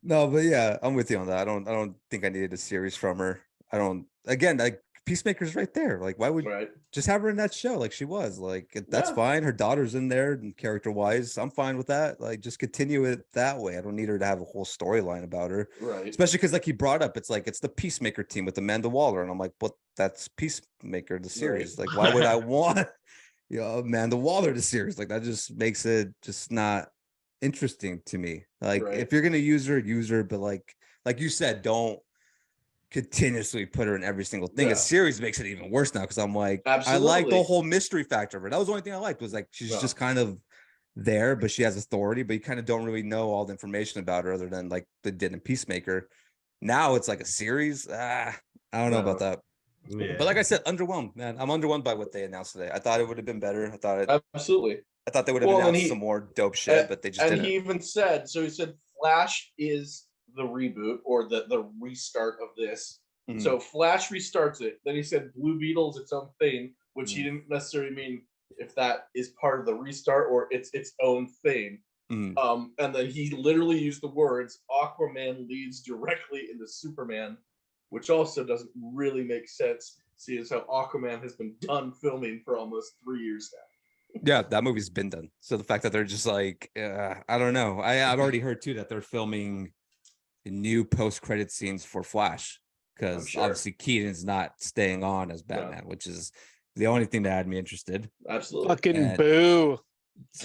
No, but yeah, I'm with you on that. I don't think I needed a series from her. I don't. Again, like Peacemaker's right there. Like, why would Right. just have her in that show? Like she was. Like that's Yeah. fine. Her daughter's in there, and character wise, I'm fine with that. Like, just continue it that way. I don't need her to have a whole storyline about her. Right. Especially because, like he brought up, it's like it's the Peacemaker team with Amanda Waller, and I'm like, but that's Peacemaker the series. Like, why would I want Amanda Waller the series? Like that just makes it just not interesting to me. Like Right. if you're gonna use her, but like you said, don't continuously put her in every single thing. Yeah. A series makes it even worse now because I'm like, I like the Absolutely. whole mystery factor of her. That was the only thing I liked was like she's Yeah. just kind of there, but she has authority, but you kind of don't really know all the information about her other than like they did in Peacemaker. Now it's like a series. I don't know about that. Yeah. But like I said, underwhelmed, man. I'm underwhelmed by what they announced today. I thought it would have been better. I Absolutely. thought they would have Well, and announced he- some more dope shit, but they just And didn't. he even said, so he said Flash is the reboot or the restart of this. Mhm. So Flash restarts it. Then he said Blue Beetle's its own thing, which Mm. he didn't necessarily mean if that is part of the restart or it's its own thing. Mhm. And then he literally used the words Aquaman leads directly into Superman, which also doesn't really make sense, seeing as how Aquaman has been done filming for almost 3 years now. Yeah, that movie's been done. So the fact that they're just like, I don't know. I've already heard too that they're filming new post-credit scenes for Flash because sure. obviously Keaton's not staying on as Batman, which is the only thing that had me interested. Absolutely. Fucking And- boo.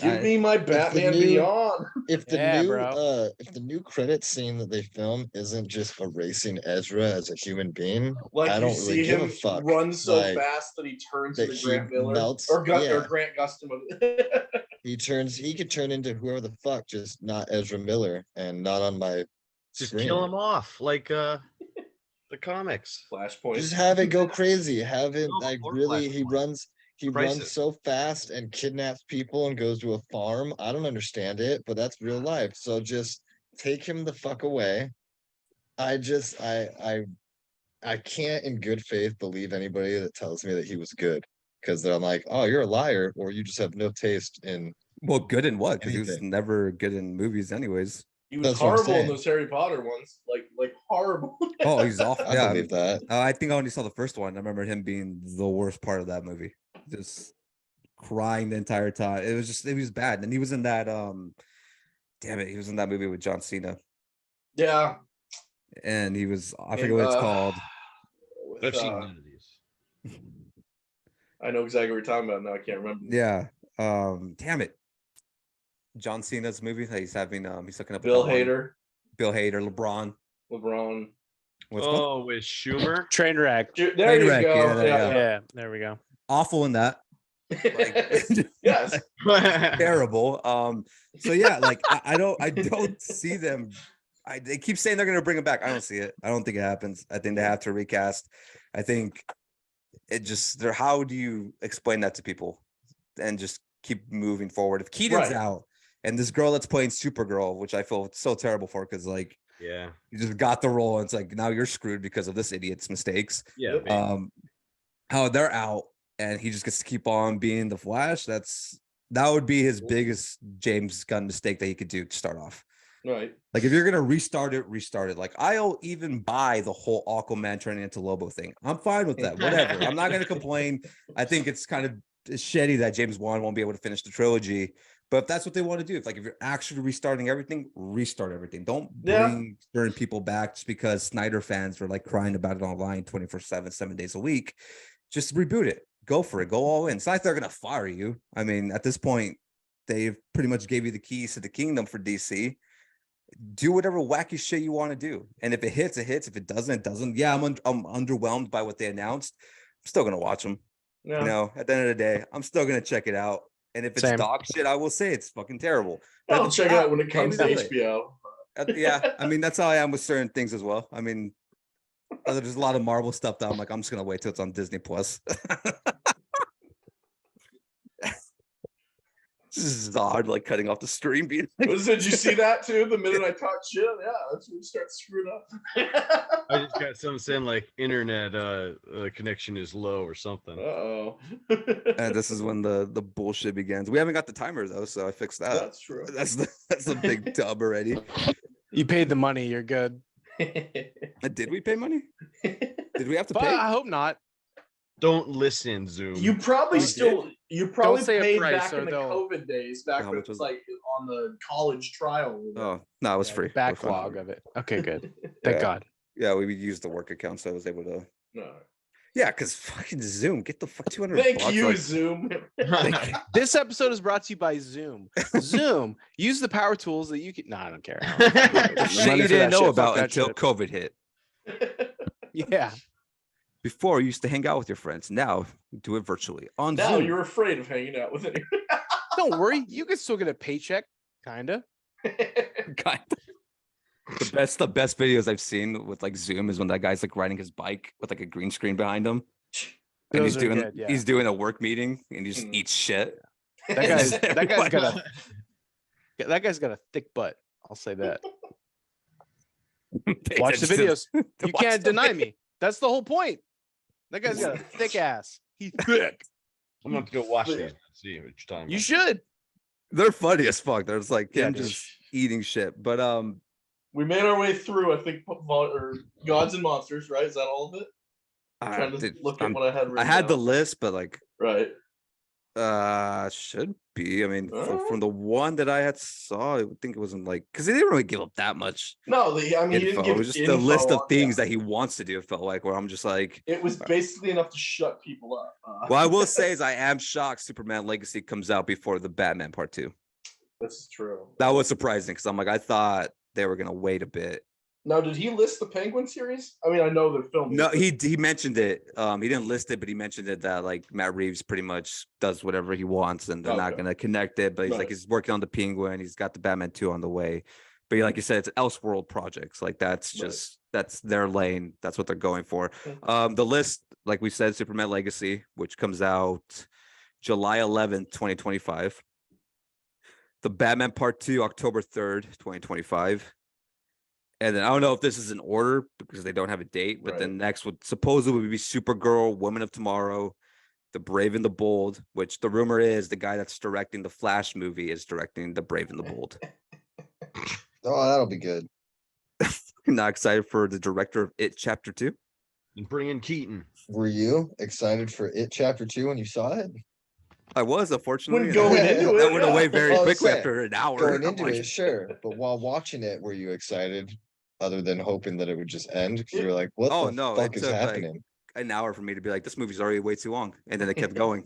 Give me my Batman new- Beyond. If the Yeah, new bro. if the new credit scene that they film isn't just erasing Ezra as a human being, Like I you don't see really give a him fuck. run so Like, fast that he turns that into he Grant Miller melts- or yeah. Grant Gustin. he could turn into whoever the fuck, just not Ezra Miller and not on my Just screen. kill him off. Like The comics. Flashpoint. Just have it go crazy. Have it No, like before really. Flashpoint. He runs Crisis. so fast and kidnaps people and goes to a farm. I don't understand it, but that's real life. So just take him the fuck away. I just I can't in good faith believe anybody that tells me that he was good, because I'm like, oh, you're a liar, or you just have no taste in Well, good in what? Because he was anything. never good in movies, anyways. He was That's what I'm horrible in saying. those Harry Potter ones. Like horrible. Oh, he's awful. I Yeah, believe that. I think I only saw the first one. I remember him being the worst part of that movie. Just crying the entire time. It was bad. And he was in that damn it, he was in that movie with John Cena. Yeah. And he was, I forget what it's called. With, I've seen none of these. I know exactly what you're talking about now. I can't remember. Yeah. Damn it. John Cena's movie that he's having he's looking up Bill that one. Hader, Bill Hader, LeBron. What's called? Oh, with Schumer. Trainwreck. There Train you wreck, go. yeah, there you go. Yeah, there we go. Awful in that. Yes. Terrible. So yeah, like I don't see them. They keep saying they're gonna bring him back. I don't see it. I don't think it happens. I think they have to recast. I think it just how do you explain that to people and just keep moving forward? If Keaton's Right. out and this girl that's playing Supergirl, which I feel so terrible for, because like Yeah. you just got the role and it's like now you're screwed because of this idiot's mistakes. Yeah. How they're out and he just gets to keep on being the Flash. That would be his biggest James Gunn mistake that he could do to start off. Right. Like if you're gonna restart it. Like I'll even buy the whole Aquaman turning into Lobo thing. I'm fine with that. Whatever. I'm not gonna complain. I think it's kind of shitty that James Wan won't be able to finish the trilogy. But if that's what they want to do, if you're actually restarting everything, restart everything. Don't bring certain people back just because Snyder fans are like crying about it online 24/7, 7 days a week. Just reboot it. Go for it. Go all in. It's not like they're gonna fire you. I mean, at this point, they've pretty much gave you the keys to the kingdom for DC. Do whatever wacky shit you want to do, and if it hits, it hits. If it doesn't, it doesn't. Yeah, I'm underwhelmed by what they announced. I'm still gonna watch them. Yeah. You know, at the end of the day, I'm still gonna check it out. And if it's Same. dog shit, I will say it's fucking terrible. But if I'll it's check it not, out when it comes to maybe do it. HBO. Yeah, I mean that's how I am with certain things as well. I mean, there's a lot of Marvel stuff that I'm like, I'm just gonna wait till it's on Disney Plus. This is odd, like cutting off the stream. Being like, Did you see that too? The minute I talk shit, yeah, that's when you start screwing up. I just got something saying like internet connection is low or something. Uh-oh. and this is when the bullshit begins. We haven't got the timer though, so I fixed that. That's true. That's the big dub already. You paid the money. You're good. Did we pay money? Did we have to But pay? I hope not. Don't listen, Zoom. You probably say a paid price back or in the they'll- COVID days, back How when much it was was it? like on the college trial. Oh no, it was free. We're fine. Backlog of it. Okay, good. Thank Yeah. God. Yeah, we used the work account, so I was able to. No. Yeah, because fucking Zoom, get the fuck 200. Thank bucks, you, like- Zoom. This episode is brought to you by Zoom. Zoom. Use the power tools that you can. No, I don't care. The shit Money you for didn't that know shit. about Fuck that until shit. COVID hit. Yeah. Before you used to hang out with your friends. Now do it virtually on Now Zoom. you're afraid of hanging out with anyone. Don't worry. You can still get a paycheck. Kinda. God. The best videos I've seen with like Zoom is when that guy's like riding his bike with like a green screen behind him. And Those he's are doing good, yeah. he's doing a work meeting and he just Mm. eats shit. That guy's got a thick butt. I'll say that. Watch the videos. You Watch can't the deny video. me. That's the whole point. That guy's got a thick ass. He's thick. I'm gonna have to go watch these and see what you're talking You about. should. They're funny as fuck. There's like Yeah, him dude. just eating shit. But We made our way through, I think, or Gods and Monsters, right? Is that all of it? I'm trying to dude, look at I'm- what I had I written had the down. list, but like Right. should be. I mean, Alright. from the one that I had saw, I would think it wasn't like because they didn't really give up that much No, he didn't info. give It was just the info list of on things that. that he wants to do. It felt like where I'm just like, It was basically enough to shut people up. well, I will say is I am shocked Superman Legacy comes out before the Batman Part 2. This is true. That was surprising because I'm like, I thought they were gonna wait a bit. Now, did he list the Penguin series? I mean, I know they're filming. No, it, he mentioned it. He didn't list it, but he mentioned it that like Matt Reeves pretty much does whatever he wants, and they're not Okay. gonna connect it. But he's like Right. he's working on the Penguin. He's got the Batman 2 on the way. But like you said, it's Elseworld projects. Like that's Right. just that's their lane. That's what they're going for. The list, like we said, Superman Legacy, which comes out July 11th, 2025. The Batman Part 2, October 3rd, 2025. And then I don't know if this is in order because they don't have a date, but then next would supposedly be Supergirl, Women of Tomorrow, The Brave and the Bold, which the rumor is the guy that's directing the Flash movie is directing The Brave and the Bold. Oh, that'll be good. Not excited for the director of It Chapter 2? And bring in Keaton. Were you excited for It Chapter 2 when you saw it? I was, unfortunately. When going into it, that went away very Oh, quickly same. after an hour. Going I'm into like, it, sure. But while watching it, were you excited other than hoping that it would just end? Because you were like, what Oh, the no, fuck it is took, like, happening? an hour for me to be like, this movie's already way too long. And then it kept going.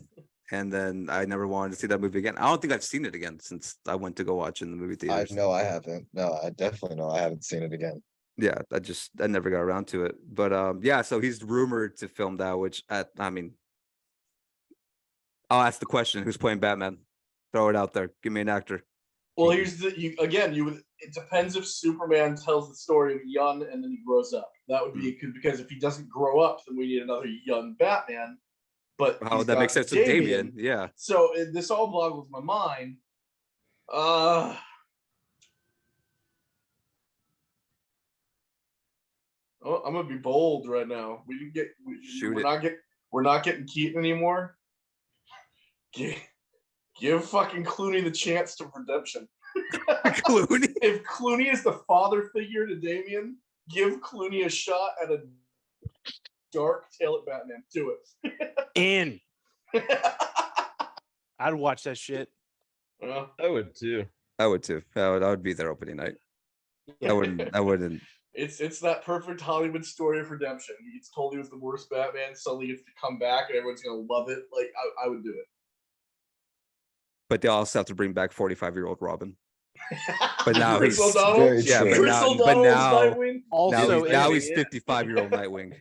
And then I never wanted to see that movie again. I don't think I've seen it again since I went to go watch it in the movie I theaters. know I haven't. No, I definitely know I haven't seen it again. Yeah, I never got around to it. But yeah, so he's rumored to film that, which I mean, I'll ask the question: who's playing Batman? Throw it out there. Give me an actor. Well, here's the it depends if Superman tells the story of young and then he grows up. That would be because if he doesn't grow up, then we need another young Batman. But How he's would that got make sense to Damian? Yeah. So this all boggles my mind. Oh, I'm gonna be bold right now. We didn't get. Shoot we're it. not get. We're not getting Keaton anymore. Give fucking Clooney the chance to redemption. Clooney. If Clooney is the father figure to Damian, give Clooney a shot at a dark tail at Batman. Do In. it. I'd watch that shit. Well, I would too. I would too. I would be there opening night. I wouldn't. It's that perfect Hollywood story of redemption. He's told he was the worst Batman, suddenly gets to come back, and everyone's gonna love it. Like I would do it. But they also have to bring back 45-year-old Robin. But now Chris he's O'Donnell. very yeah, true. but Chris now, O'Donnell is now, Nightwing. Also, now in he's it, 55-year-old Nightwing.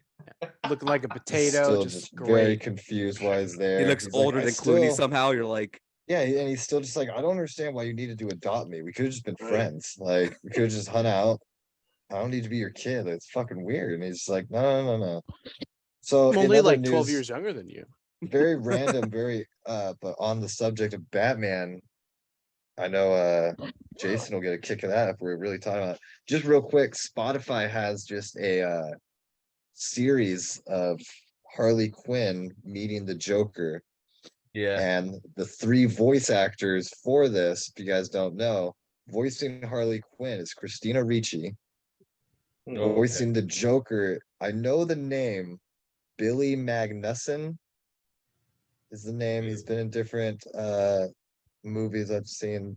looking like a potato, Still just very great. confused why he's there. He looks He's like, older "I than Clooney still-" somehow. You're like, Yeah, and he's still just like, I don't understand why you needed to adopt me. We could have just been Right. friends. Like, we could have just hung out. I don't need to be your kid. It's fucking weird. And he's like, no. So I'm in only other like 12 news, years younger than you. very random, but on the subject of Batman, I know Jason will get a kick of that if we're really talking about it. Just real quick, Spotify has just a series of Harley Quinn meeting the Joker. Yeah. And the 3 voice actors for this, if you guys don't know, voicing Harley Quinn is Christina Ricci. Oh, Voicing the Joker, I know the name, Billy Magnuson is the name. He's been in different movies I've seen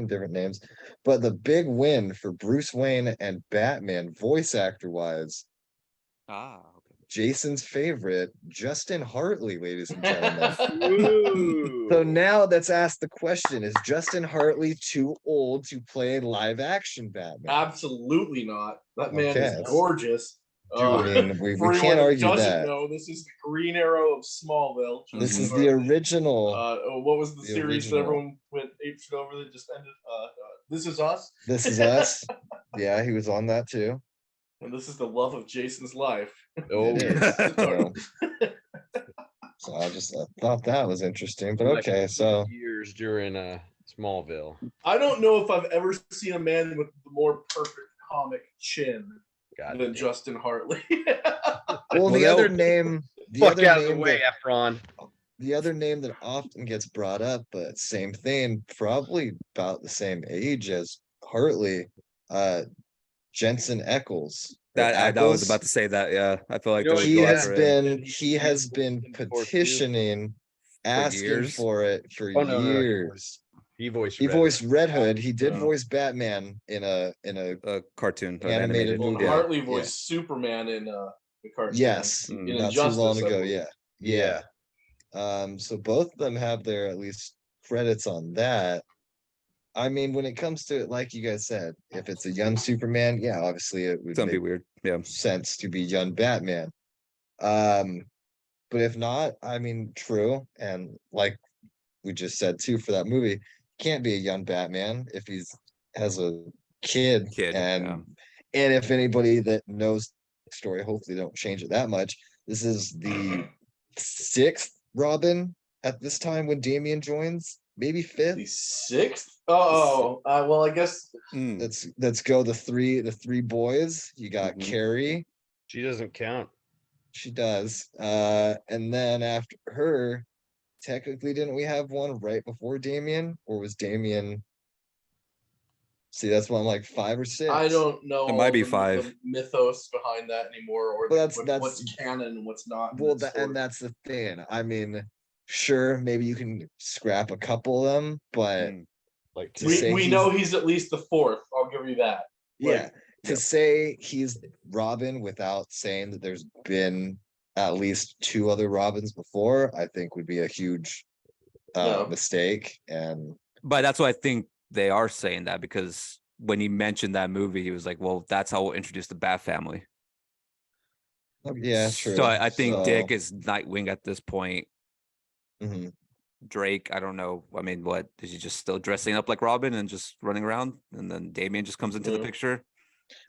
different names. But the big win for Bruce Wayne and Batman, voice actor wise, okay. Jason's favorite, Justin Hartley, ladies and gentlemen. Ooh. So now let's ask the question: is Justin Hartley too old to play live action Batman? Absolutely not. That man Okay. is gorgeous. I mean, we for anyone can't that argue doesn't that. know, this is the Green Arrow of Smallville. This Justin is the Hartley. original. What was the the series original. that everyone went apeshit over that just ended? This Is Us, This Is Us. Yeah, he was on that too. and this is the love of Jason's life. Oh, It is. So I thought that was interesting. But like okay, so years during Smallville. I don't know if I've ever seen a man with the more perfect comic chin God than damn. Justin Hartley. well, the they'll- other name, Fuck out of the way, Efron. the other name that often gets brought up, but same thing, probably about the same age as Hartley, Jensen Ackles. I was about to say that. Yeah, I feel like You know, they would He go has after him. been petitioning, asking years? for it for Oh, no, years. He voiced. He Red voiced Hood. Red Hood. He did Yeah. voice Batman in a A cartoon, an Animated Well, movie. Hartley Yeah. voiced Superman in the cartoon. yes, in not too Injustice, long I ago. believe. Yeah. So both of them have their at least credits on that. I mean, when it comes to it, like you guys said, if it's a young Superman, yeah, obviously it would It's gonna be make weird. Yeah. sense to be young Batman. But if not, I mean, true, and like we just said too, for that movie, can't be a young Batman if he's has a kid, and And if anybody that knows the story, hopefully don't change it that much. This is the 6th Robin at this time when Damian joins, maybe 5th. The 6th? Well, I guess Let's go the three boys. You got Carrie. She doesn't count. She does. And then after her, technically, didn't we have one right before Damian, or was Damian? See, that's why I'm like 5 or 6. I don't know. It might be the 5. mythos behind that anymore, or Well, what's canon and what's not. Well, and that's the thing. I mean, sure, maybe you can scrap a couple of them, but like we know he's at least the 4th. I'll give you that. Yeah, to say he's Robin without saying that there's been at least 2 other Robins before, I think would be a huge mistake. But that's why I think they are saying that, because when he mentioned that movie, he was like, well, that's how we'll introduce the Bat family. Yeah, true. So I think Dick is Nightwing at this point. Mhm. Drake, I don't know. I mean, what is he just still dressing up like Robin and just running around, and then Damian just comes into the picture?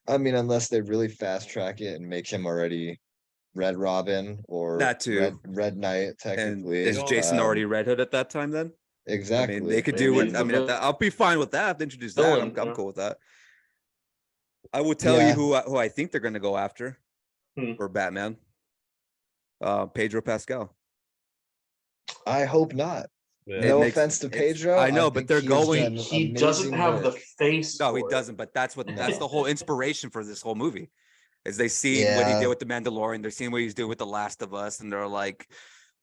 I mean, unless they really fast track it and make him already Red Robin or That too. Red Knight, technically. And is Jason already Red Hood at that time then? Exactly. I mean, they could do it. I mean, I'll be fine with that. If they introduce that, I'm cool with that. I will tell you who I think they're going to go after for Batman. Pedro Pascal. I hope not. Yeah. No offense to Pedro. I know, but they're going. He doesn't have the face. No, he doesn't. But that's the whole inspiration for this whole movie. Is they see what he did with the Mandalorian, they're seeing what he's doing with The Last of Us, and they're like,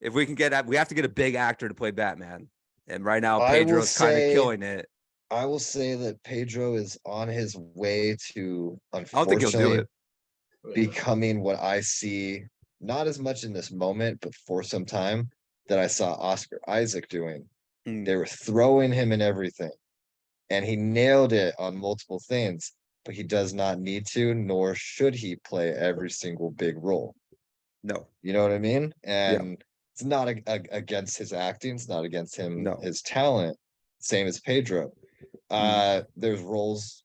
if we can we have to get a big actor to play Batman. And right now, Pedro's kind of killing it. I will say that Pedro is on his way to, I don't think he'll do unfortunately, it. becoming what I see, not as much in this moment, but for some time, that I saw Oscar Isaac doing. They were throwing him in everything, and he nailed it on multiple things, but he does not need to, nor should he play every single big role. No. You know what I mean? And it's not against his acting, it's not against him, his talent, same as Pedro. There's roles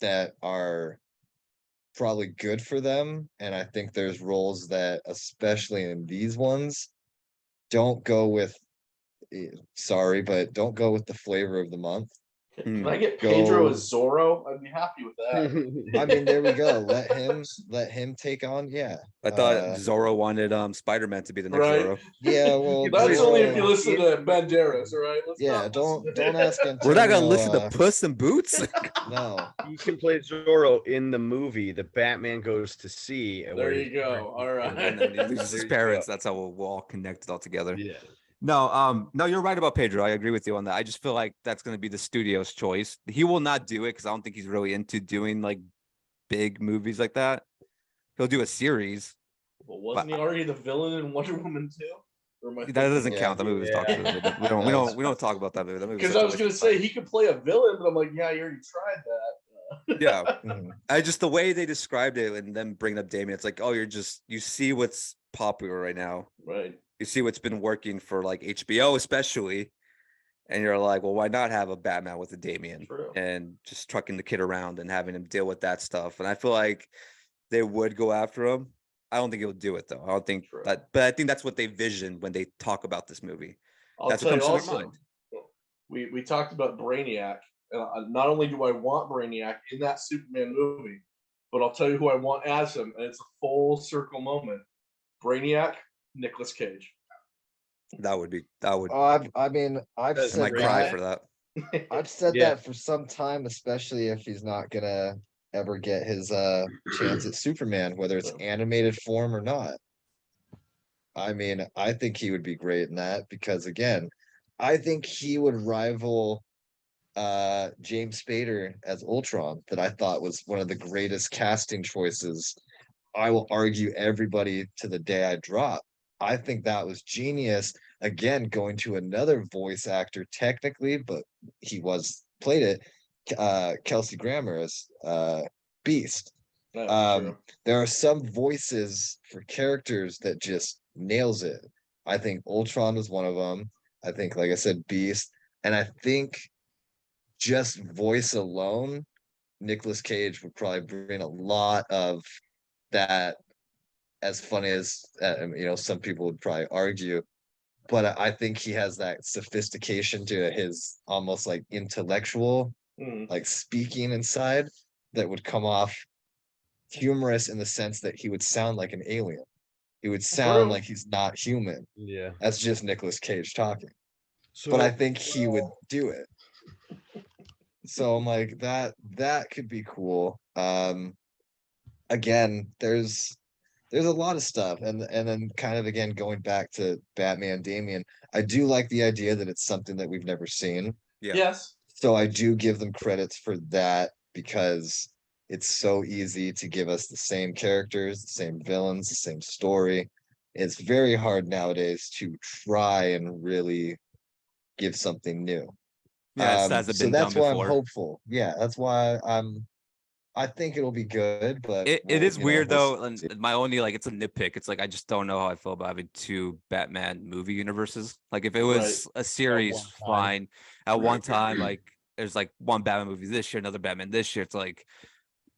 that are probably good for them, and I think there's roles that, especially in these ones, don't go with don't go with the flavor of the month. Can I get Pedro as Zorro? I'd be happy with that. I mean, there we go. Let him take on. Yeah. I thought Zorro wanted Spider-Man to be the next Zorro. Yeah, well, that's only if you listen to Banderas, all right? Don't ask him. We're not gonna listen to Puss in Boots. No. You can play Zorro in the movie The Batman Goes to Sea. There you go. All right. And then he loses his parents. That's how we'll all connect it all together. Yeah. No, you're right about Pedro. I agree with you on that. I just feel like that's going to be the studio's choice. He will not do it because I don't think he's really into doing like big movies like that. He'll do a series. Well, wasn't he already the villain in Wonder Woman 2? That doesn't count. That movie was talked about. We don't talk about that movie. Because I was going to say he could play a villain, but I'm like, yeah, you already tried that. Yeah. I just the way they described it and then bring up Damien, it's like, oh, you see what's popular right now. Right. You see what's been working for like HBO, especially, and you're like, well, why not have a Batman with a Damian and just trucking the kid around and having him deal with that stuff? And I feel like they would go after him. I don't think he'll do it though. I don't think that, but I think that's what they vision when they talk about this movie. That's what comes to their mind. We talked about Brainiac, and not only do I want Brainiac in that Superman movie, but I'll tell you who I want as him, and it's a full circle moment. Brainiac. Nicolas Cage. That would. I mean, I've said my cry for that. I've said that for some time, especially if he's not gonna ever get his chance at Superman, whether it's animated form or not. I mean, I think he would be great in that because, again, I think he would rival James Spader as Ultron, that I thought was one of the greatest casting choices. I will argue everybody to the day I drop. I think that was genius. Again, going to another voice actor technically, but he played it. Kelsey Grammer as Beast. There are some voices for characters that just nails it. I think Ultron was one of them. I think, like I said, Beast, and I think just voice alone, Nicolas Cage would probably bring a lot of that, as funny as some people would probably argue, but I think he has that sophistication to his almost like intellectual, like speaking inside, that would come off humorous in the sense that he would sound like an alien. He would sound like he's not human. Yeah. That's just Nicolas Cage talking. So, But I think he would do it. So I'm like, that could be cool. Again, there's a lot of stuff, and then kind of again going back to Batman Damian, I do like the idea that it's something that we've never seen. Yeah. Yes. So I do give them credits for that, because it's so easy to give us the same characters, the same villains, the same story. It's very hard nowadays to try and really give something new. Yeah, it hasn't So been that's done why before. I'm hopeful. Yeah, that's why I think it'll be good, but It is weird though, we'll see. and my only like it's a nitpick. It's like I just don't know how I feel about having two Batman movie universes. Like if it was a series, fine. At one time, like there's like one Batman movie this year, another Batman this year. It's like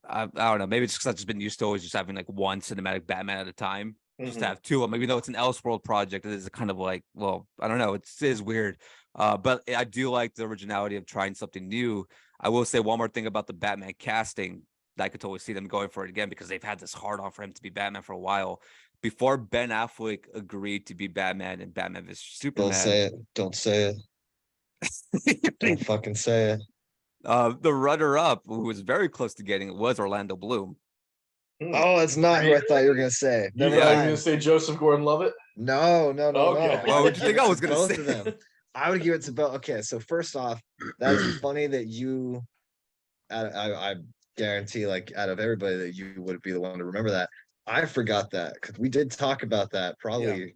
I don't know. Maybe it's because I've just been used to always just having like one cinematic Batman at a time. Just to have two of them, even though it's an Elseworld project, it is kind of like, well, I don't know. It is weird. But I do like the originality of trying something new. I will say one more thing about the Batman casting. I could totally see them going for it again, because they've had this hard on for him to be Batman for a while. Before Ben Affleck agreed to be Batman in Batman vs Superman. Don't say it. Don't say it. Don't fucking say it. The runner-up, who was very close to getting it, was Orlando Bloom. Oh, that's not who I thought you were gonna say. You Never thought you were mind. gonna say Joseph Gordon-Levitt? No. Okay. What would you think I was gonna Both say? of them. I would give it to both. Okay, so first off, that's funny that you. I guarantee, like, out of everybody, that you would be the one to remember that. I forgot that, because we did talk about that probably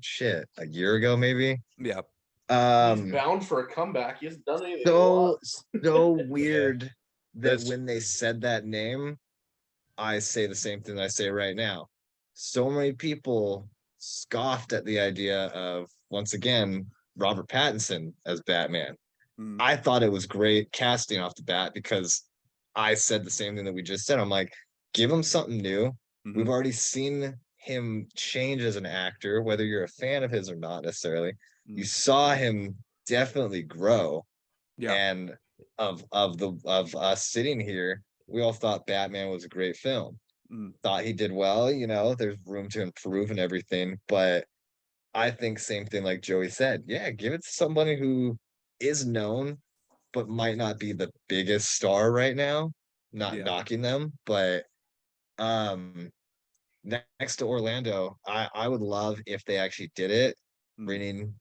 a year ago, maybe. Yeah. He's bound for a comeback. He hasn't done anything. So weird that That's- when they said that name, I say the same thing that I say right now. So many people scoffed at the idea of, once again, Robert Pattinson as Batman. I thought it was great casting off the bat, because I said the same thing that we just said. I'm like, give him something new. We've already seen him change as an actor, whether you're a fan of his or not necessarily. You saw him definitely grow. Yeah. And of us sitting here, we all thought Batman was a great film. Thought he did well, there's room to improve and everything. But I think same thing like Joey said. Yeah, give it to somebody who is known, but might not be the biggest star right now. Not knocking them, but next to Orlando, I would love if they actually did it, bringing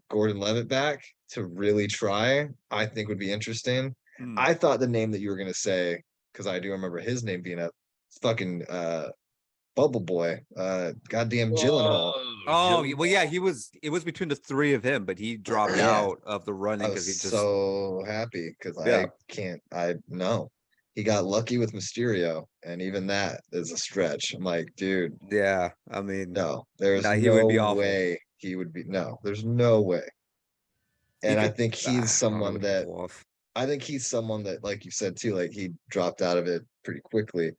Gordon-Levitt back to really try. I think would be interesting. I thought the name that you were gonna say, because I do remember his name being a fucking Bubble Boy, goddamn Gyllenhaal. Oh, well, yeah, it was between the three of him, but he dropped out of the running I because he was just so happy, because I know he got lucky with Mysterio, and even that is a stretch. I'm like, dude, yeah. I mean, no, there's he would be no awful. way he would be. No, there's no way. And I think he's someone would that pull off. I think he's someone that, like you said too, like he dropped out of it pretty quickly.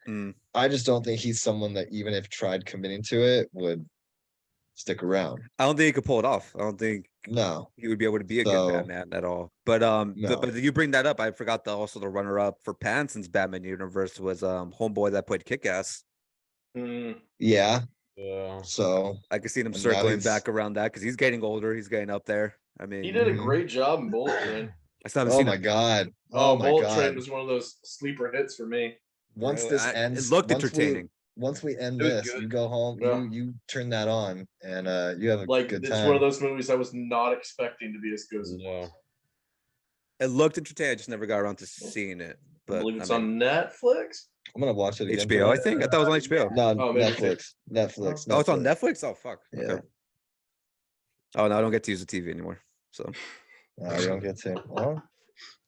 I just don't think he's someone that, even if tried committing to it, would stick around. I don't think he could pull it off. I don't think No, he would be able to be a good Batman at all. But but you bring that up, I forgot also the runner-up for Pattinson's Batman universe was homeboy that played Kick-Ass. Yeah. So I could see him circling back around that, because he's getting older. He's getting up there. I mean, he did a great job in Bullet Train. I still haven't seen my it. god. Bullet Train was one of those sleeper hits for me. Once this ends, it looked entertaining. Once we end this, you go home, you turn that on, and you have a good time. It's one of those movies I was not expecting to be as good as it was. It looked entertaining. I just never got around to seeing it. But I believe it's on Netflix. I'm gonna watch it again. HBO, I think. I thought it was on HBO. No, Netflix. Netflix. Oh, it's on Netflix? Oh, fuck. Yeah. Okay. Oh, no, I don't get to use the TV anymore. So no, you don't get to. Well,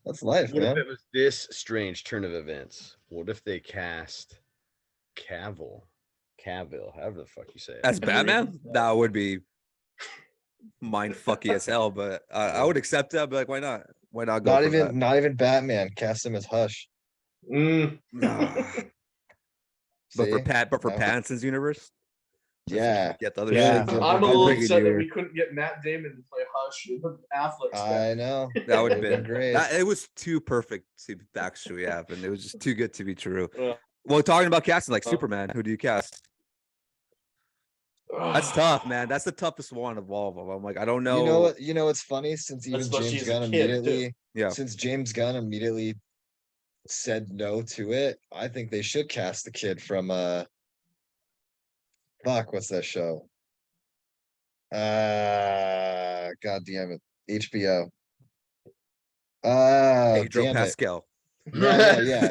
that's life, What man. if it was this strange turn of events? What if they cast Cavill, however the fuck you say it, as Batman? That would be mind fucky as hell, but I would accept that. But like, why not? Why not go? Not even Batman. Cast him as Hush. But for See? No. Pattinson's universe, Yeah. get the other Yeah. shit. I'm a I'll little bring it upset that here. we couldn't get Matt Damon to play Hush and Affleck's I know. That would Would've have been great. great. It was too perfect to actually happen. It was just too good to be true. Yeah. Well, talking about casting like Superman, who do you cast? That's tough, man. That's the toughest one of all of them. I'm like, I don't know. You know what? You know what's funny? Since even Especially James as a Gunn kid, too. immediately, Yeah. since James Gunn immediately said no to it, I think they should cast the kid from fuck, what's that show? God damn it, HBO. Pedro Damn it. Pascal. No, yeah.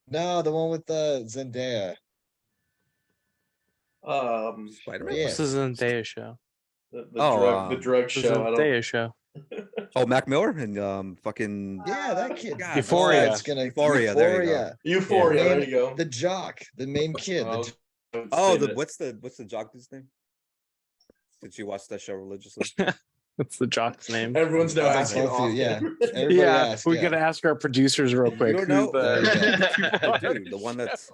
No, the one with Zendaya. Spider-Man. Yeah. This is a Zendaya show. The drug This is show. a I don't. Zendaya show. Oh, Mac Miller and fucking Yeah, that kid. God, Euphoria. It's gonna Euphoria, there you go. Euphoria. Yeah. There you go. The jock, the main kid. what's the jock dude's name? Did you watch that show religiously? That's the jock's name. Everyone's now That's asking. both of you, yeah. often. Everybody Yeah, ask, we yeah. gotta ask our producers real You quick. don't know? Dude, The one that's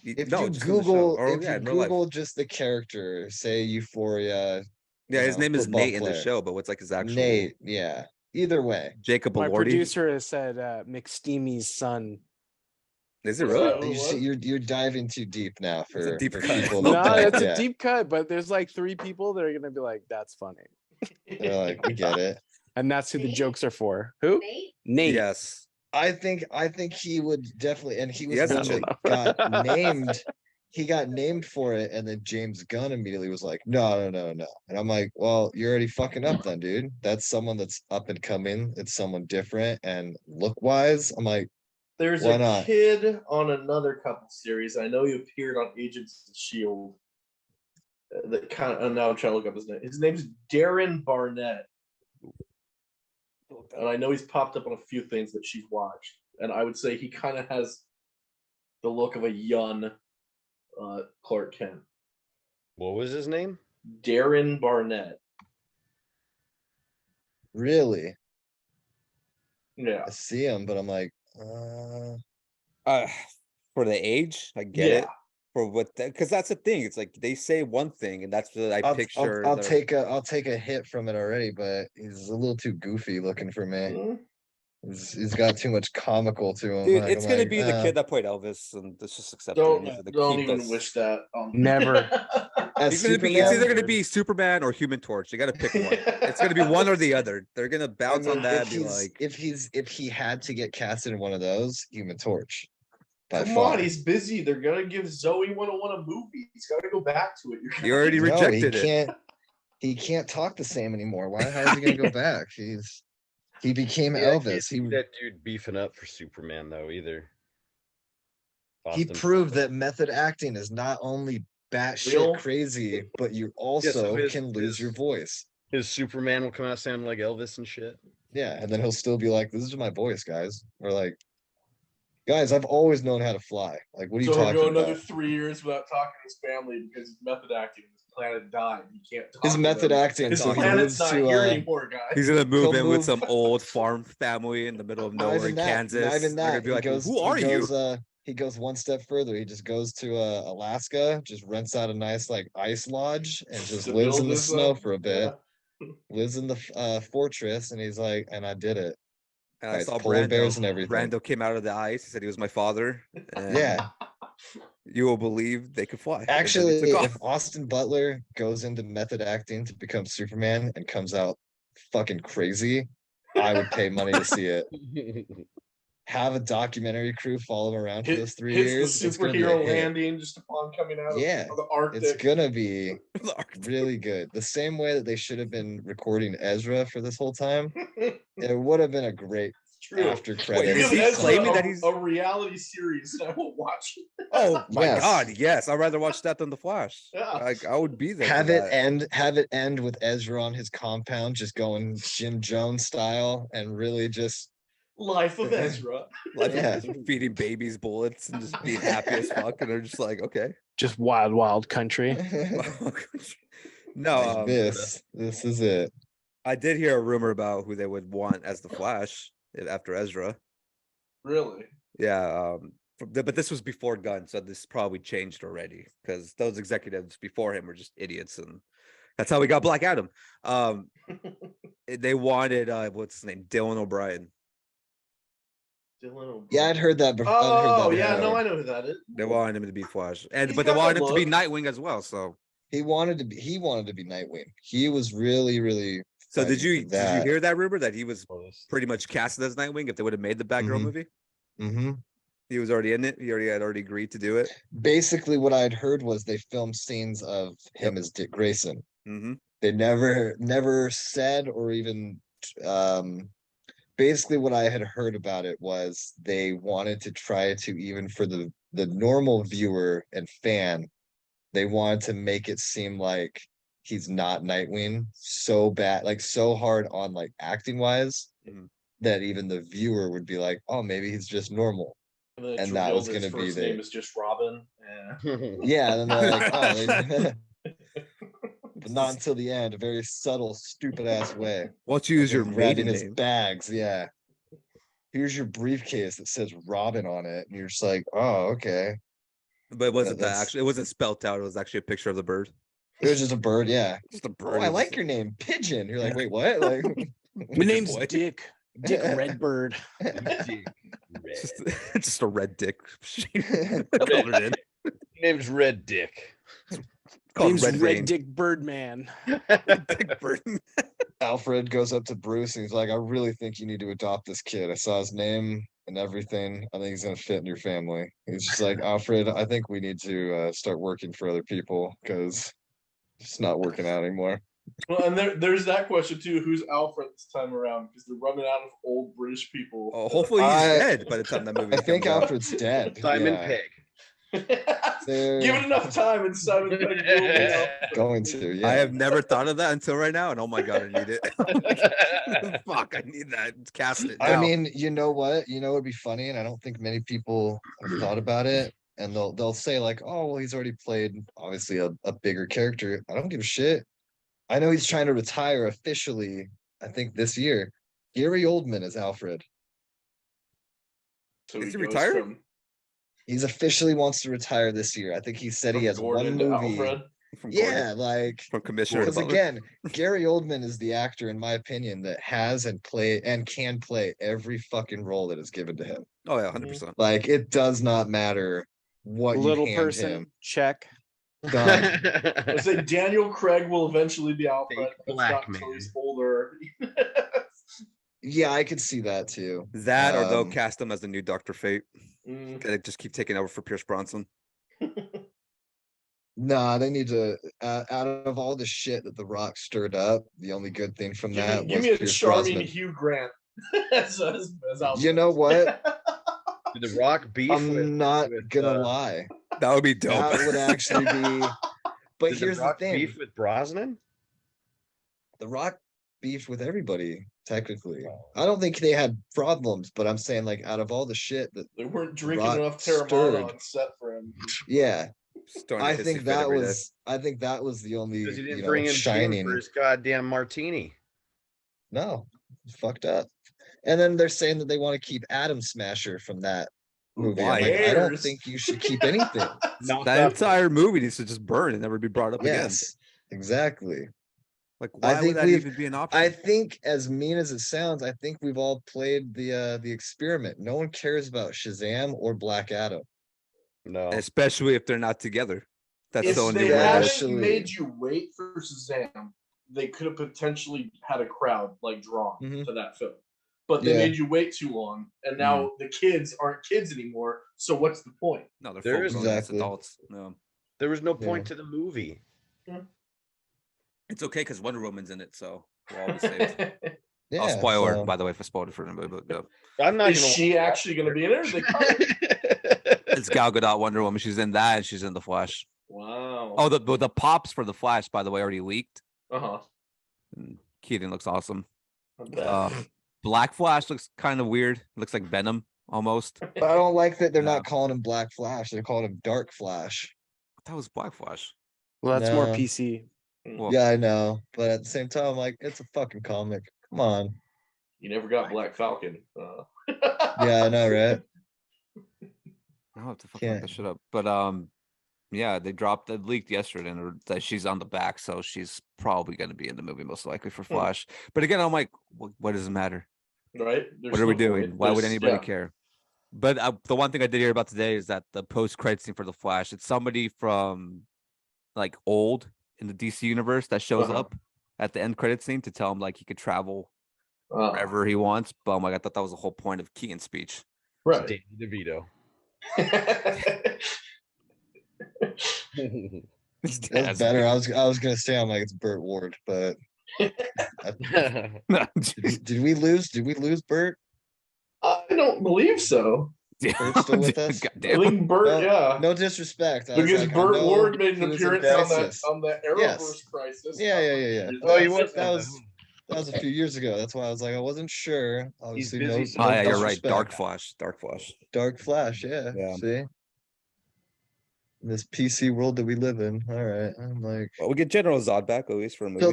If no, you just in the show. Google, Or, if yeah, you in real life. Google just the character, say Euphoria. Yeah, you his know, name is football Nate in the player. show, but what's like his actual Nate, yeah. Either way, Jacob My Elordi? producer has said McSteamy's son. Is it What's really? that? you What? see, you're diving too deep now a for, deep for cut. people. No, that don't- that's yeah. a deep cut, but there's like 3 people that are gonna be like, "That's funny," They're like, we get it. and that's who the jokes are for. Who? Nate. Yes. I think he would definitely, and he was has one to that got named. He got named for it, and then James Gunn immediately was like, no. And I'm like, well, you're already fucking up then, dude. That's someone that's up and coming. It's someone different, and look wise, I'm like, There's Why a not? kid on another couple series. I know he appeared on Agents of Shield. That kind of. Now I'm trying to look up his name. His name's Darren Barnett, and I know he's popped up on a few things that she's watched. And I would say he kind of has the look of a young Clark Kent. What was his name? Darren Barnett. really? Yeah. I see him, but I'm like, For the age, I get it. For what, because that's the thing. It's like they say one thing, and that's what I picture. I'll their- take a hit from it already, but he's a little too goofy looking for me. Mhm. He's got too much comical to him. Dude, like, it's I'm gonna like, be the kid that played Elvis, and let's just accept it. Don't He's gonna don't keep even us- wish that. Never. as He's gonna be. It's Superman, either gonna be Superman or Human Torch. You got to pick one. It's gonna be one or the other. They're gonna bounce on that. And be like, if he had to get casted in one of those, Human Torch. By Come far. on, he's busy. They're gonna give Zoe 101 a movie. He's got to go back to it. You already No, rejected it. He can't talk the same anymore. Why the hell is he gonna go back? He became Yeah, I can't Elvis. see that dude beefing up for Superman though either. He Austin- proved that method acting is not only batshit Real? crazy, but you so also his- can lose his- your voice. his Superman will come out sounding like Elvis and shit. Yeah, and then he'll still be like, "This is my voice, guys." We're like, "Guys, I've always known how to fly. Like, what are you So he'll talking go about?" another 3 years without talking to his family because his method acting. His planet died. He can't talk. His to method them. acting. His So he planet's moves not to here anymore, guys. He's gonna move He'll in with move- some old farm family in the middle of not nowhere even in that. Kansas. Not even They're gonna that. be like, "Who are you?" He goes one step further. He just goes to Alaska, just rents out a nice like ice lodge, and just To lives build in the his, snow for a bit. yeah. Lives in the fortress, and he's like, "And I did it." And I Guys, saw polar Brando. bears and everything. Brando came out of the ice. He said he was my father. And Yeah. you will believe they could fly. And then he Actually, took off. if Austin Butler goes into method acting to become Superman and comes out fucking crazy, I would pay money to see it. Have a documentary crew follow him around for those 3 years. The It's gonna be a superhero hit. landing just upon coming out Yeah, of the Arctic. It's gonna be really good. The same way that they should have been recording Ezra for this whole time. It would have been a great True. after Wait, credits. is Give he Ezra claiming that he's- a reality series and I will watch it. Oh my Yes. God! Yes, I'd rather watch that than the Flash. Yeah. Like I would be there. Have for it that. have it end with Ezra on his compound, just going Jim Jones style, and really just Life of Ezra. Like Yeah. feeding babies bullets and just being happy as fuck, and they're just like, okay. Just wild, wild country. No, like this is it. I did hear a rumor about who they would want as the Flash after Ezra. Really? Yeah, but this was before Gunn, so this probably changed already because those executives before him were just idiots, and that's how we got Black Adam. They wanted what's his name, Dylan O'Brien. Yeah, I'd heard that before. Oh, yeah, no, I know who that is. They wanted him to be Flash, He's but they got wanted the him to be look. Nightwing as well. So He wanted to be Nightwing. He was really did fighting you for that. hear that rumor that he was pretty much casted as Nightwing if they would have made the Batgirl movie? Mm-hmm. He was already in it. He had already agreed to do it. Basically, what I'd heard was they filmed scenes of him as Dick Grayson. Mm-hmm. They never said or even basically what I had heard about it was they wanted to try to, even for the normal viewer and fan, they wanted to make it seem like he's not Nightwing so bad, like so hard on like acting wise, that even the viewer would be like, oh, maybe he's just normal. And that was going to be his name is just Robin. Yeah, and then they're like, oh, but not until the end, a very subtle, stupid ass way. What's use your grabbing maiden his name? bags? Yeah. Here's your briefcase that says Robin on it, and you're just like, oh, okay. But it wasn't That's- actually? It wasn't spelt out. It was actually a picture of the bird. It was just a bird, yeah. Just a Oh, bird. I like your name, Pigeon. You're like, wait, what? Like, My name's Boy. Dick Redbird. Just a red dick. Colored in. Name's Red Dick. Called Name's Red Red Vein. Dick Birdman. Dick Bird. Alfred goes up to Bruce and he's like, I really think you need to adopt this kid. I saw his name and everything. I think he's gonna fit in your family. He's just like, Alfred, I think we need to start working for other people because it's not working out anymore. Well, and there's that question too. Who's Alfred this time around? Because they're running out of old British people. Oh, hopefully he's dead by the time that movie I think comes out. Alfred's dead. Simon yeah. Pegg. They're Give it enough time and Simon Pegg will be Alfred. going to, yeah. I have never thought of that until right now, and oh my god, I need it. Fuck, I need that. Cast it. I now. mean, you know what? You know, it'd be funny, and I don't think many people have thought about it. And they'll say like, "Oh, well, he's already played obviously a bigger character." I don't give a shit. I know he's trying to retire officially. I think this year. Gary Oldman is Alfred. So Is he goes retired? from He's officially wants to retire this year. I think he said he has Gordon one to movie. Alfred. From Yeah, Gordon, like from Commissioner. to because Butler. again, Gary Oldman is the actor, in my opinion, that has and can play every fucking role that is given to him. Oh yeah, 100%. Like it does not matter what Little you hand person, him. check. Done. I say Daniel Craig will eventually be Alfred. Fake It's black not until man. he's older. Yeah, I could see that too. That or they'll Um, cast him as the new Doctor Fate. Mm. They just keep taking over for Pierce Bronson. Nah, they need to. Out of all the shit that The Rock stirred up, the only good thing from that Give was me a Pierce charming Brosnan. Hugh Grant. as Alfred. You know what? Did The Rock beef with, I'm not with, gonna lie. That would be dope. That would actually be. But did here's The Rock the thing: beef with Brosnan? The Rock beefed with everybody. Technically, I don't think they had problems, but I'm saying like out of all the shit that, They weren't drinking Rock enough Terramana stirred. on set for him. yeah, Starting I to hissy think fit that every day. was. I think that was the only Because he didn't you know, bring in Jim shining. for his goddamn martini. No, it's fucked up. And then they're saying that they want to keep Atom Smasher from that movie. I'm Why? like, I don't cares? think you should keep anything. Knocked That off- entire movie needs to just burn and never be brought up again. Yes, exactly. Like, I why think would that we've- even be an option? I think, as mean as it sounds, I think we've all played the experiment. No one cares about Shazam or Black Adam. No. Especially if they're not together. That's If the only they way. had- that- Actually- made you wait for Shazam, they could have potentially had a crowd like drawn Mhm. to that film. But they Yeah. made you wait too long, and now the kids aren't kids anymore. So what's the point? No, they're There full is- grown ass Exactly. adults. No. There was no point to the movie. It's okay because Wonder Woman's in it, so we'll all be saved. Yeah, Spoiler, so- by the way, if I spoiled it for anybody, but no. I'm not Is gonna she actually going to be in it? Or they cut it? It's Gal Gadot Wonder Woman. She's in that and she's in The Flash. Wow. Oh, the pops for The Flash, by the way, already leaked. Uh-huh. And Keaton looks awesome. I bet. Black Flash looks kind of weird. Looks like Venom almost. But I don't like that they're No. not calling him Black Flash. They're calling him Dark Flash. That was Black Flash. Well, that's more No. PC. Well, Yeah, I know. But at the same time, I'm like, it's a fucking comic. Come on. You never got Black Falcon. Yeah, I know, right? I'll have to fucking look Can't. that shit up. But yeah, they leaked yesterday and that she's on the back, so she's probably gonna be in the movie most likely for Flash. But again, I'm like, what does it matter? Right? What are we doing? Why would anybody yeah. care? But the one thing I did hear about today is that the post-credit scene for the Flash, it's somebody from like old in the DC universe that shows up at the end credit scene to tell him like he could travel wherever he wants. But I'm like, I thought that was the whole point of Keaton's speech. Right. Danny DeVito. That's better. I was gonna say I'm like it's Burt Ward, but did we lose Burt? I don't believe so. Bert's still with us? I think Burt, yeah. No disrespect. I was Because like, I Burt know Ward made an he was in appearance Crisis. on the Arrowverse Yes. Crisis. Yeah. Oh, he was. That was a few years ago. That's why I was like, I wasn't sure. Obviously, busy no, somewhere. Oh, yeah, you're right. disrespect. Dark Flash. Dark Flash, yeah. Yeah. See? In this PC world that we live in. All right. I'm like, Well, we get General Zod back at least for a movie.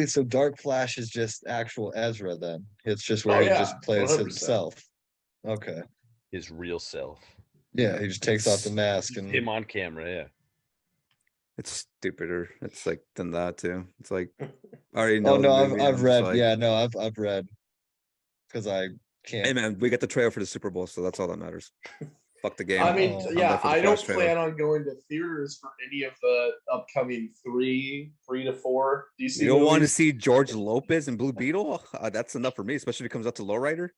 so Dark Flash is just actual Ezra then. It's just where he just plays 100%. himself. Okay. His real self. Yeah, he just takes off the mask and Him on camera, yeah. It's stupider. It's like than that too. It's like I already know. oh no, the movie, I've I'm read. just like, Yeah, no, I've read because I can't. Hey man, we got the trailer for the Super Bowl, so that's all that matters. Fuck the game. I mean, Oh, I'm yeah, there for the I don't Flash trailer. plan on going to theaters for any of the upcoming three to four DC You don't want to movies. see George Lopez and Blue Beetle? That's enough for me, especially if it comes out to Lowrider.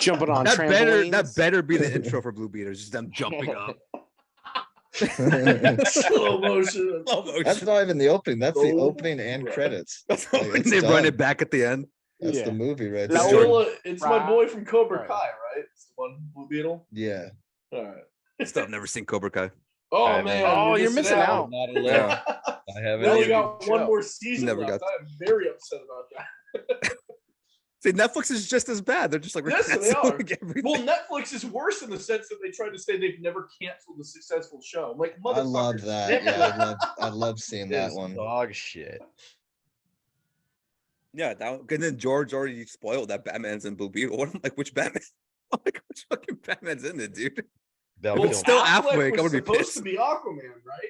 Jumping on That trampolines. better be the intro for Blue Beaters, just them jumping up. Slow motion. That's not even the opening. That's the Oh, opening and right. credits. That's Like, when it's they run done. it back at the end. That's Yeah. the movie right That's there. Jordan. It's my boy from Cobra Right. Kai, right? It's the one Blue Beetle. Yeah. All right. Still have never seen Cobra Kai. Oh haven't. man! Oh, you're missing out. Not Yeah. allowed. I haven't. We only even got one show. more season Never left. got- I'm very upset about that. See, Netflix is just as bad. They're just like, we're Yes, they are. canceling everything. Well, Netflix is worse in the sense that they tried to say they've never canceled a successful show. I'm like, I love motherfuckers. that. Yeah, I love seeing that It's one. dog shit. Yeah, and then George already spoiled that Batman's in Blue Beetle. I'm like, which Batman? I'm like, which fucking Batman's in it, dude? Val Well, Kilmer. still Affleck Affleck, I'm was gonna be supposed pissed. to be Aquaman, right?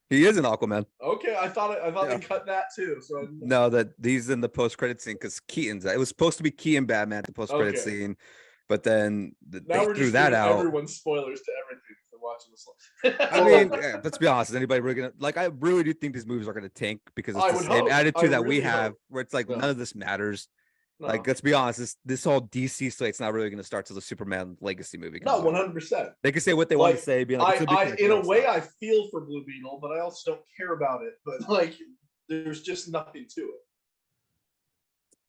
He is an Aquaman. Okay, I thought Yeah. they cut that too. So No, that he's in the post-credit scene because Keaton's. It was supposed to be Keaton Batman, the post-credit Okay. scene, but then now they we're threw just that giving out. everyone spoilers to everything if they're watching this. I mean, yeah, let's be honest. Is anybody really gonna like? I really do think these movies are gonna tank because I it's the would same hope. attitude I that we really have, hope. where it's like Yeah. none of this matters. No. Like, let's be honest. This whole DC slate's not really gonna start till the Superman Legacy movie No, comes out. 100%. They can say what they want Like, to say, be like, it's a big I character, in a it's way, not. I feel for Blue Beetle, but I also don't care about it. But like, there's just nothing to it.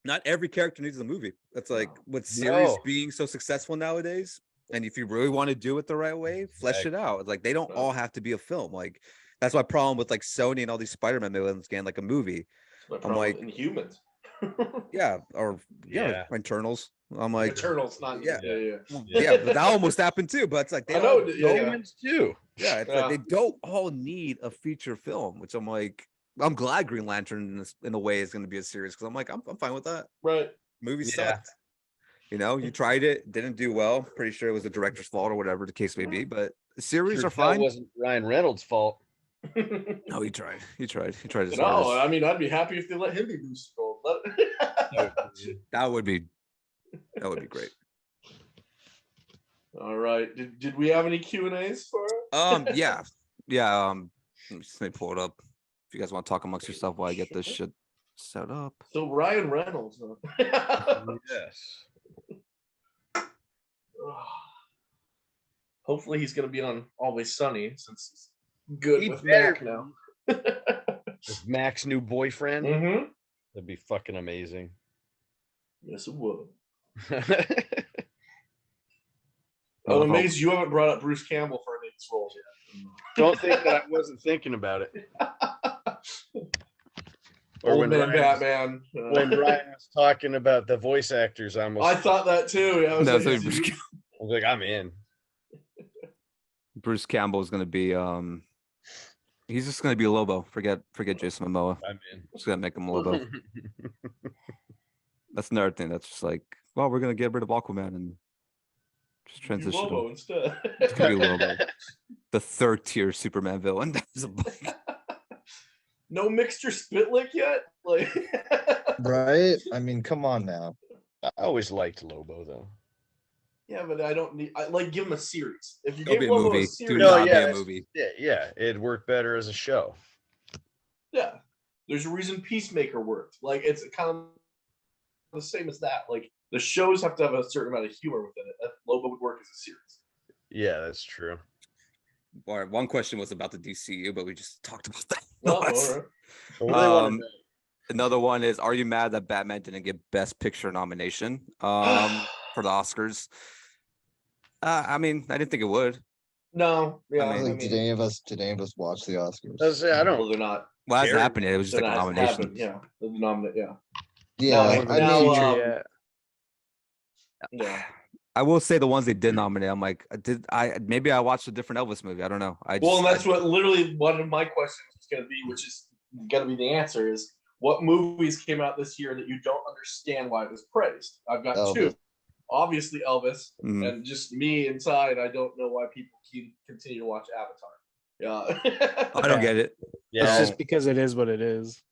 Not every character needs a movie. That's like with series No. being so successful nowadays. And if you really want to do it the right way, flesh it out. Like they don't No. all have to be a film. Like that's my problem with like Sony and all these Spider-Man villains getting like a movie. My I'm problem like- with Inhumans. Yeah, or Yeah. Internals. I'm like, Eternals, not yeah. yeah. yeah, but that almost happened too. But it's like they I know, all yeah, don't- yeah. Humans too. yeah, it's Yeah. like they don't all need a feature film, which I'm like, I'm glad Green Lantern in a way is going to be a series because I'm like, I'm fine with that. Right. Movie Yeah. sucked. You know, you tried it, didn't do well. Pretty sure it was the director's fault or whatever the case may be. But the series Sure are hell fine. wasn't Ryan Reynolds' fault. No, he tried. He tried his No, hardest. I mean, I'd be happy if they let him be Booster Gold. That would be great. All right. Did we have any Q&As for it? Yeah. Let me pull it up. If you guys want to talk amongst yourself while I get this shit set up. So Ryan Reynolds. Huh? Yes. Hopefully he's going to be on Always Sunny since he's good He with better Mac now. With Mac's new boyfriend, Mm-hmm. that'd be fucking amazing. Yes, it would. Yeah, I'm amazed you haven't brought up Bruce Campbell for any of these roles yet. Don't think that I wasn't thinking about it. Or Old when Man Ryan, Batman. when Ryan was talking about the voice actors, I I thought that too. Yeah, I was No, like, so is Bruce he- I was like, I'm in. Bruce Campbell is going to be he's just going to be a Lobo. Forget Jason Momoa. I'm in. Just going to make him a Lobo. That's another thing. That's just like, well, we're going to get rid of Aquaman and Just Do transition Lobo him. instead. It's gonna be Lobo, the third tier Superman villain. That's No mixture Spitlick yet? Like Right? I mean, come on now. I always liked Lobo though. yeah, but I don't need. I like give him a series. If you It'll gave be a Lobo movie. a Do series, not be yeah, a it's- movie. Yeah, it'd work better as a show. yeah, there's a reason Peacemaker worked. Like it's kind of the same as that. Like the shows have to have a certain amount of humor within it. That Lobo would work as a series. Yeah, that's true. All right, one question was about the DCU, but we just talked about that. Well, once. all right. What do they want to know? Another one is: are you mad that Batman didn't get Best Picture nomination for the Oscars? I mean, I didn't think it would. No, yeah. I I mean, think did any of us watch the Oscars? I Well, don't. they're not. Well, that's Care. happening. It was just They're like a not nomination. happened. Yeah, the nominate. Yeah, Yeah, Now, I now, mean, yeah. I will say the ones they did nominate. I'm like, maybe I watched a different Elvis movie. I don't know. Well, and that's what literally one of my questions is going to be, which is going to be the answer is what movies came out this year that you don't understand why it was praised? I've got Elvis. two. Obviously, Elvis, Mhm. and just me inside. I don't know why people continue to watch Avatar. Yeah, I don't get it. Yeah, It's just because it is what it is.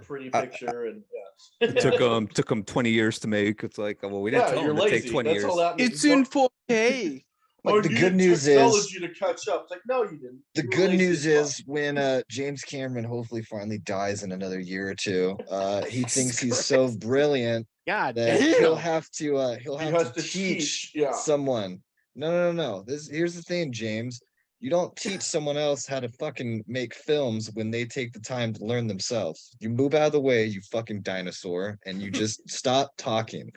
pretty picture and yeah. It took them 20 years to make. It's like, well, we didn't Yeah, tell you're them to take lazy. 20 That's years. all that means. It's in 4K. But Oh, the you good used news is, technology to catch up. It's like, no, you didn't. the You were good lazy news as fuck. is when James Cameron hopefully finally dies in another year or two, he thinks he's so brilliant God that damn. he'll have to has to teach teach, yeah. someone. No. Here's the thing, James. You don't teach someone else how to fucking make films when they take the time to learn themselves. You move out of the way, you fucking dinosaur, and you just stop talking.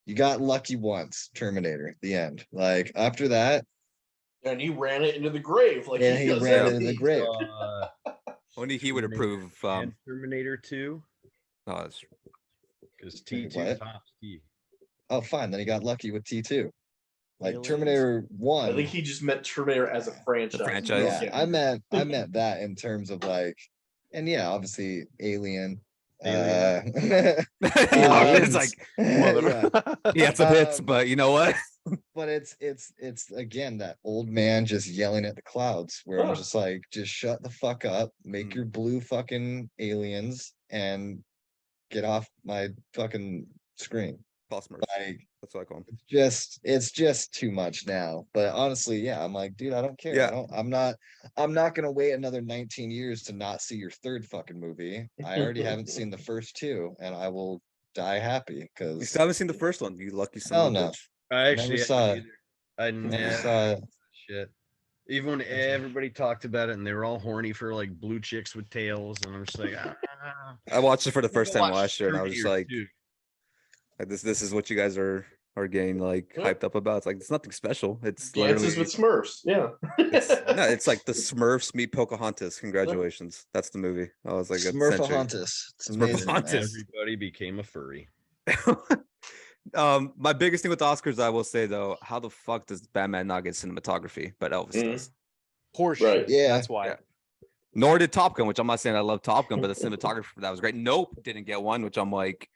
You got lucky once, Terminator, the end. Like after that, And he ran it into the grave. Like and he does ran everything. into the grave. Only he would approve. and Terminator 2 Oh, that's- because T2 What? tops T. Oh, fine. Then he got lucky with T2. Like Aliens? Terminator 1. I think he just meant Terminator as a franchise. franchise. Yeah, I meant that in terms of like, and yeah, obviously Alien. it's like yeah. he had some hits, Um, but you know what? But it's again that old man just yelling at the clouds where I'm Huh. just like, just shut the fuck up, make Mm. your blue fucking aliens and get off my fucking screen. Paul Smurfs. Like That's what I call him. it's just too much now. But honestly, yeah, I'm like, dude, I don't care. Yeah. I'm not gonna wait another 19 years to not see your third fucking movie. I already haven't seen the first two, and I will die happy You because still haven't seen the first one, you lucky son Hell of a no. bitch. I actually Never saw it. I never never saw it. shit. Even when everybody talked about it and they were all horny for like blue chicks with tails, and I'm just like, I watched it for the first time Watch last year, and I was just Terminator like, 2. this is what you guys are getting like Yeah. hyped up about. It's like it's nothing special. It's Dances literally with Smurfs. Yeah. it's like the Smurfs meet Pocahontas. Congratulations, that's the movie. I was like, it's century. Smurfahontas. It's amazing. man. Smurfahontas. Everybody became a furry. My biggest thing with the Oscars, I will say though, how the fuck does Batman not get cinematography, but Elvis Mm. does? Horseshit. Right. Yeah. That's why. Yeah. Nor did Top Gun, which I'm not saying I love Top Gun, but the cinematography for that was great. Nope, didn't get one, which I'm like,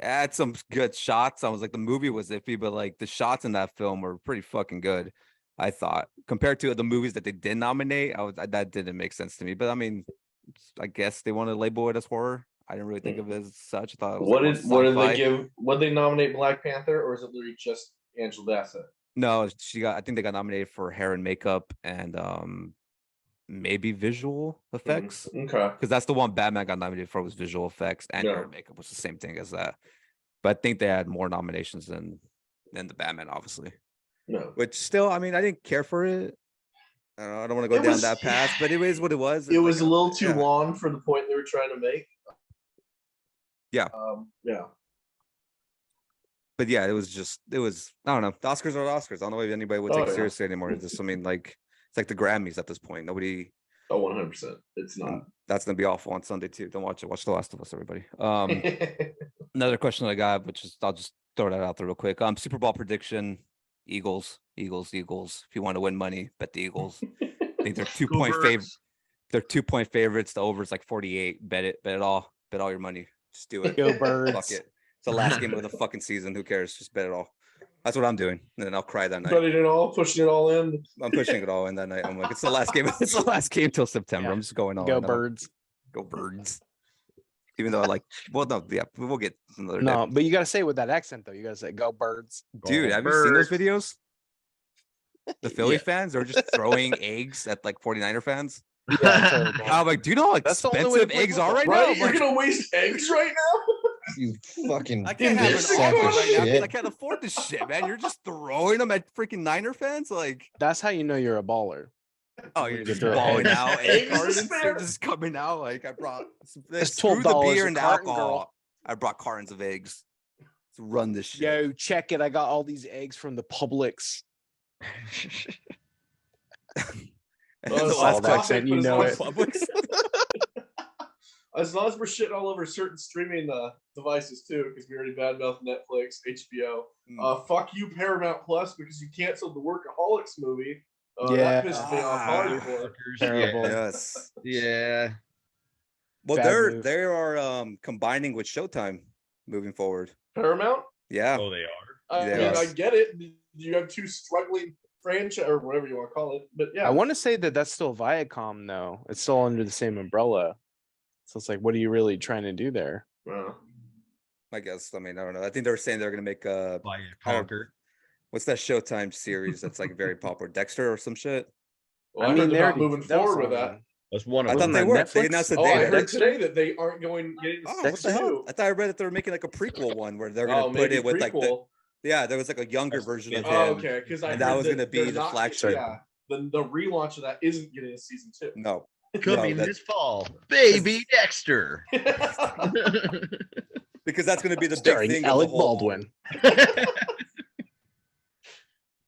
had some good shots. I was like, the movie was iffy, but like the shots in that film were pretty fucking good. I thought compared to the movies that they did nominate, that didn't make sense to me. But I mean, I guess they want to label it as horror. I didn't really think of it as such. I thought it was What like did more what did they sci-fi. give? What did they nominate Black Panther, or is it literally just Angela Bassett? No, I think they got nominated for hair and makeup and maybe visual effects. Okay. Because that's the one Batman got nominated for was visual effects and hair Yeah. and makeup, was the same thing as that. But I think they had more nominations than the Batman, obviously. No. Which still, I mean, I didn't care for it. I don't want to go It down was- that path, but it is what it was. It It's was like, a little too yeah. long for the point they were trying to make. Yeah. Yeah. But yeah, it was. I don't know. The Oscars are the Oscars. I don't know if anybody would Oh, take it yeah. seriously anymore. It's just, I mean, like it's like the Grammys at this point. Nobody. Oh, 100%. It's not. That's gonna be awful on Sunday too. Don't watch it. Watch The Last of Us, everybody. Another question I got, which is I'll just throw that out there real quick. Super Bowl prediction: Eagles. If you want to win money, bet the Eagles. I think they're 2-point favorite. They're 2-point favorites. The over is like 48. Bet it all. Bet all your money. Just do it. Go Birds. Fuck it. It's the last game of the fucking season. Who cares? Just bet it all. That's what I'm doing, and then I'll cry that night. Putting it all, pushing it all in. I'm pushing it all in that night. I'm like, it's the last game. It's the last game till September. Yeah. I'm just going all Go in. Birds. Go Birds. Even though I like, well, no, yeah, we'll get another day. No, but you gotta say it with that accent though. You gotta say "Go Birds." Dude, Go have you seen those Birds. videos? The Philly Yeah. fans are just throwing eggs at like 49er fans. Yeah, terrible. I'm like, do you know how That's the only way to expensive play eggs are football. right now? Right? I'm You're like, gonna waste eggs right now? You fucking I can't have an This offer is right now. 'Cause shit. I can't afford this shit, man. You're just throwing them at freaking Niner fans. Like, That's how you know you're a baller. oh, When you're you just throw balling eggs. out. Eggs Egg cartons are spare. just coming out. Like, I brought It's screw the $12 beer a and the carton, alcohol. girl. I brought cartons of eggs. Let's run this shit. Yo, check it. I got all these eggs from the Publix. And Well, the it's last off topic, question, accent, you but know as it. long as- As long as we're shitting all over certain streaming devices too, because we already badmouthed Netflix, HBO. Fuck you, Paramount Plus, because you canceled the Workaholics movie. Yeah. That pissed me off Ah. hardcore. Terrible. Yes. Yeah. Well, Bad move. they are combining with Showtime moving forward. Paramount? Yeah. Oh, they are. I mean, Yes. I get it. You have two struggling franchise or whatever you want to call it, but yeah. I want to say that that's still Viacom though. It's still under the same umbrella. So it's like, what are you really trying to do there? I guess. I mean, I don't know. I think they were saying they're gonna make a By a conquer. what's that Showtime series that's like very popular, Dexter or some shit. Well, I mean, they're not moving that was forward with on- that. That's one I of thought them. they on were. Netflix? They announced that Oh, they I had heard Dexter. today that they aren't going getting Oh, what the hell? two. I thought I read that they were making like a prequel one where they're gonna Oh, put maybe it with like the prequel. yeah, there was like a younger That's version of him. Oh, okay. Because I And that heard was gonna be they're the not- flagship. Yeah, the relaunch of that isn't getting a season 2. No, Coming that- this fall. Baby Dexter. because that's gonna be the big Starring thing. Alec of the whole, Baldwin.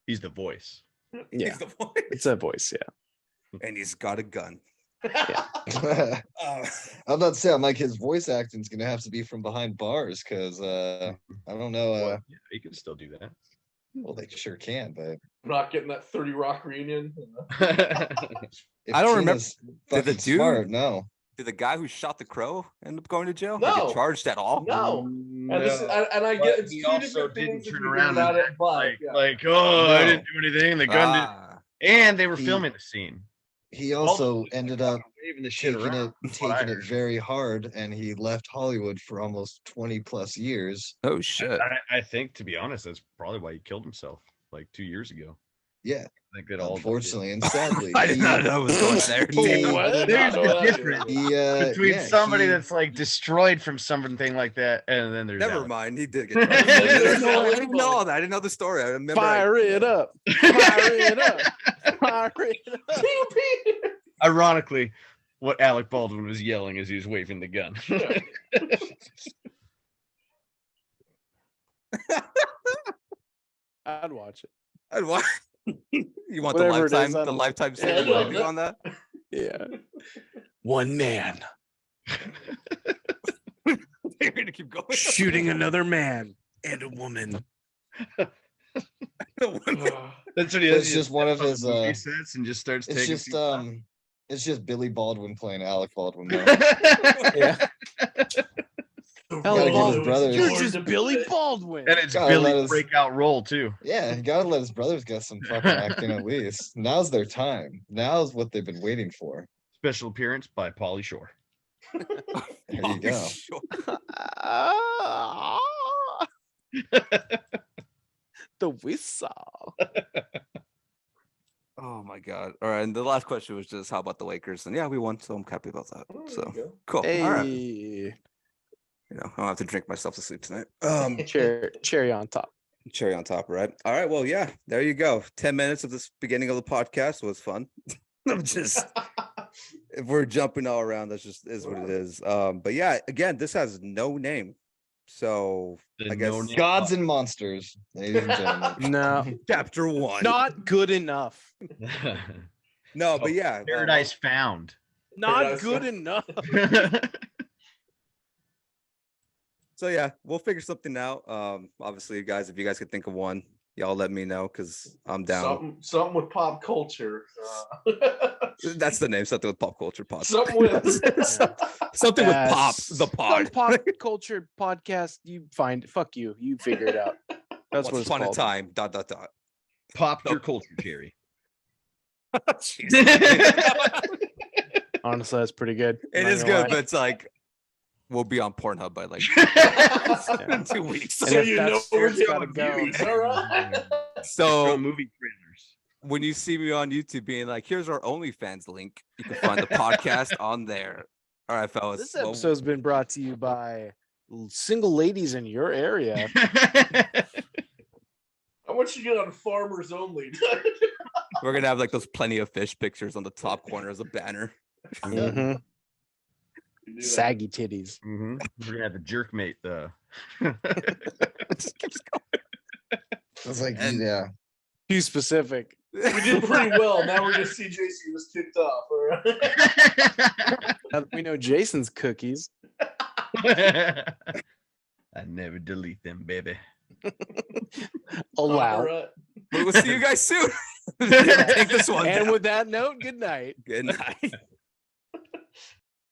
He's the voice. Yeah, He's the voice. it's a voice. Yeah. And he's got a gun. I'm about to say, I'm like, his voice acting's gonna have to be from behind bars because I don't know. Yeah, he can still do that. Well, they sure can, but Not getting that 30 Rock reunion. if I don't remember- Tina's did the fucking dude- smart, no. Did the guy who shot the crow end up going to jail? Did he No. get charged at all? No. And, this, and I But get it's he two also different didn't things if turn you around think about and it, but like, yeah. oh, I No. didn't do anything. The gun did. Ah, And they were He- filming the scene. He also ended up waving the shit taking around. it is what I taking it heard. very hard, and he left Hollywood for almost 20 plus years. oh shit. I think, to be honest, that's probably why he killed himself like 2 years ago. Yeah, I think that all. unfortunately and sadly. I did not know it was going there. He- I did There's not know the that. difference. He, Between yeah, somebody he- that's like destroyed from something like that, and then there's Never Alex. mind. He did get charged. I didn't know all that. I didn't know the story. I remember. Fire it up! Fire it up! Fire it up! Ironically, what Alec Baldwin was yelling as he was waving the gun. I'd watch it. I'd watch. You want Whatever it the is, lifetime, I the don't- lifetime Yeah, series I love review it. on that? Yeah. One man You're gonna keep going. shooting another man and a woman. That's what he It's does. just one of his, movie sets and just starts it's taking. just it's just Billy Baldwin playing Alec Baldwin though. Yeah. Gotta give his brothers- You're just Billy Baldwin. and it's Gotta let Billy's us- breakout role too. Yeah, you gotta let his brothers get some fucking acting at least. Now's their time. Now's what they've been waiting for. Special appearance by Pauly Shore. There you Oh, go. sure. The whistle. Oh my god. All right. And the last question was just how about the Lakers? And yeah, we won, so I'm happy about that. So cool. Hey, All right. You know, I don't have to drink myself to sleep tonight. cherry on top. Cherry on top, right? All right. Well, yeah, there you go. 10 minutes of this beginning of the podcast was fun. I'm just if we're jumping all around, that's just is what it is. But yeah, again, this has no name. So The I guess no-name Gods and monsters, ladies and gentlemen. No, chapter 1. not good enough. No, but yeah. Paradise Found. Not Paradise good Found. enough. So yeah, we'll figure something out. Obviously, guys, if you guys could think of one, y'all let me know because I'm down. Something with pop culture. That's the name. Something with pop culture pod. Something with Something with pop. Yes. The pod. Some pop culture podcast. You find fuck you. You figure it out. That's what Once it's upon a called. time. ... Popped your culture cherry. Honestly, that's pretty good. It Not is gonna good, lie. but it's like we'll be on Pornhub by like Yeah. 2 weeks. And So if you that's know fair, we're it's getting gotta go. views, all right? So movie trailers. when you see me on YouTube being like, here's our OnlyFans link, you can find the podcast on there. All right, fellas. This well, episode's been brought to you by single ladies in your area. How much you get on Farmers Only? we're gonna have like those plenty of fish pictures on the top corner as a banner. Mhm. You do that. Saggy titties. We're gonna have the jerk mate though. Just keeps going. It's like, And- yeah. Too specific. We did pretty well. Now we're gonna see JC was kicked off. All right. Now that we know Jason's cookies. I never delete them, baby. Allow. All right. We'll see you guys soon. Take this one. And down. with that note, good night. Good night.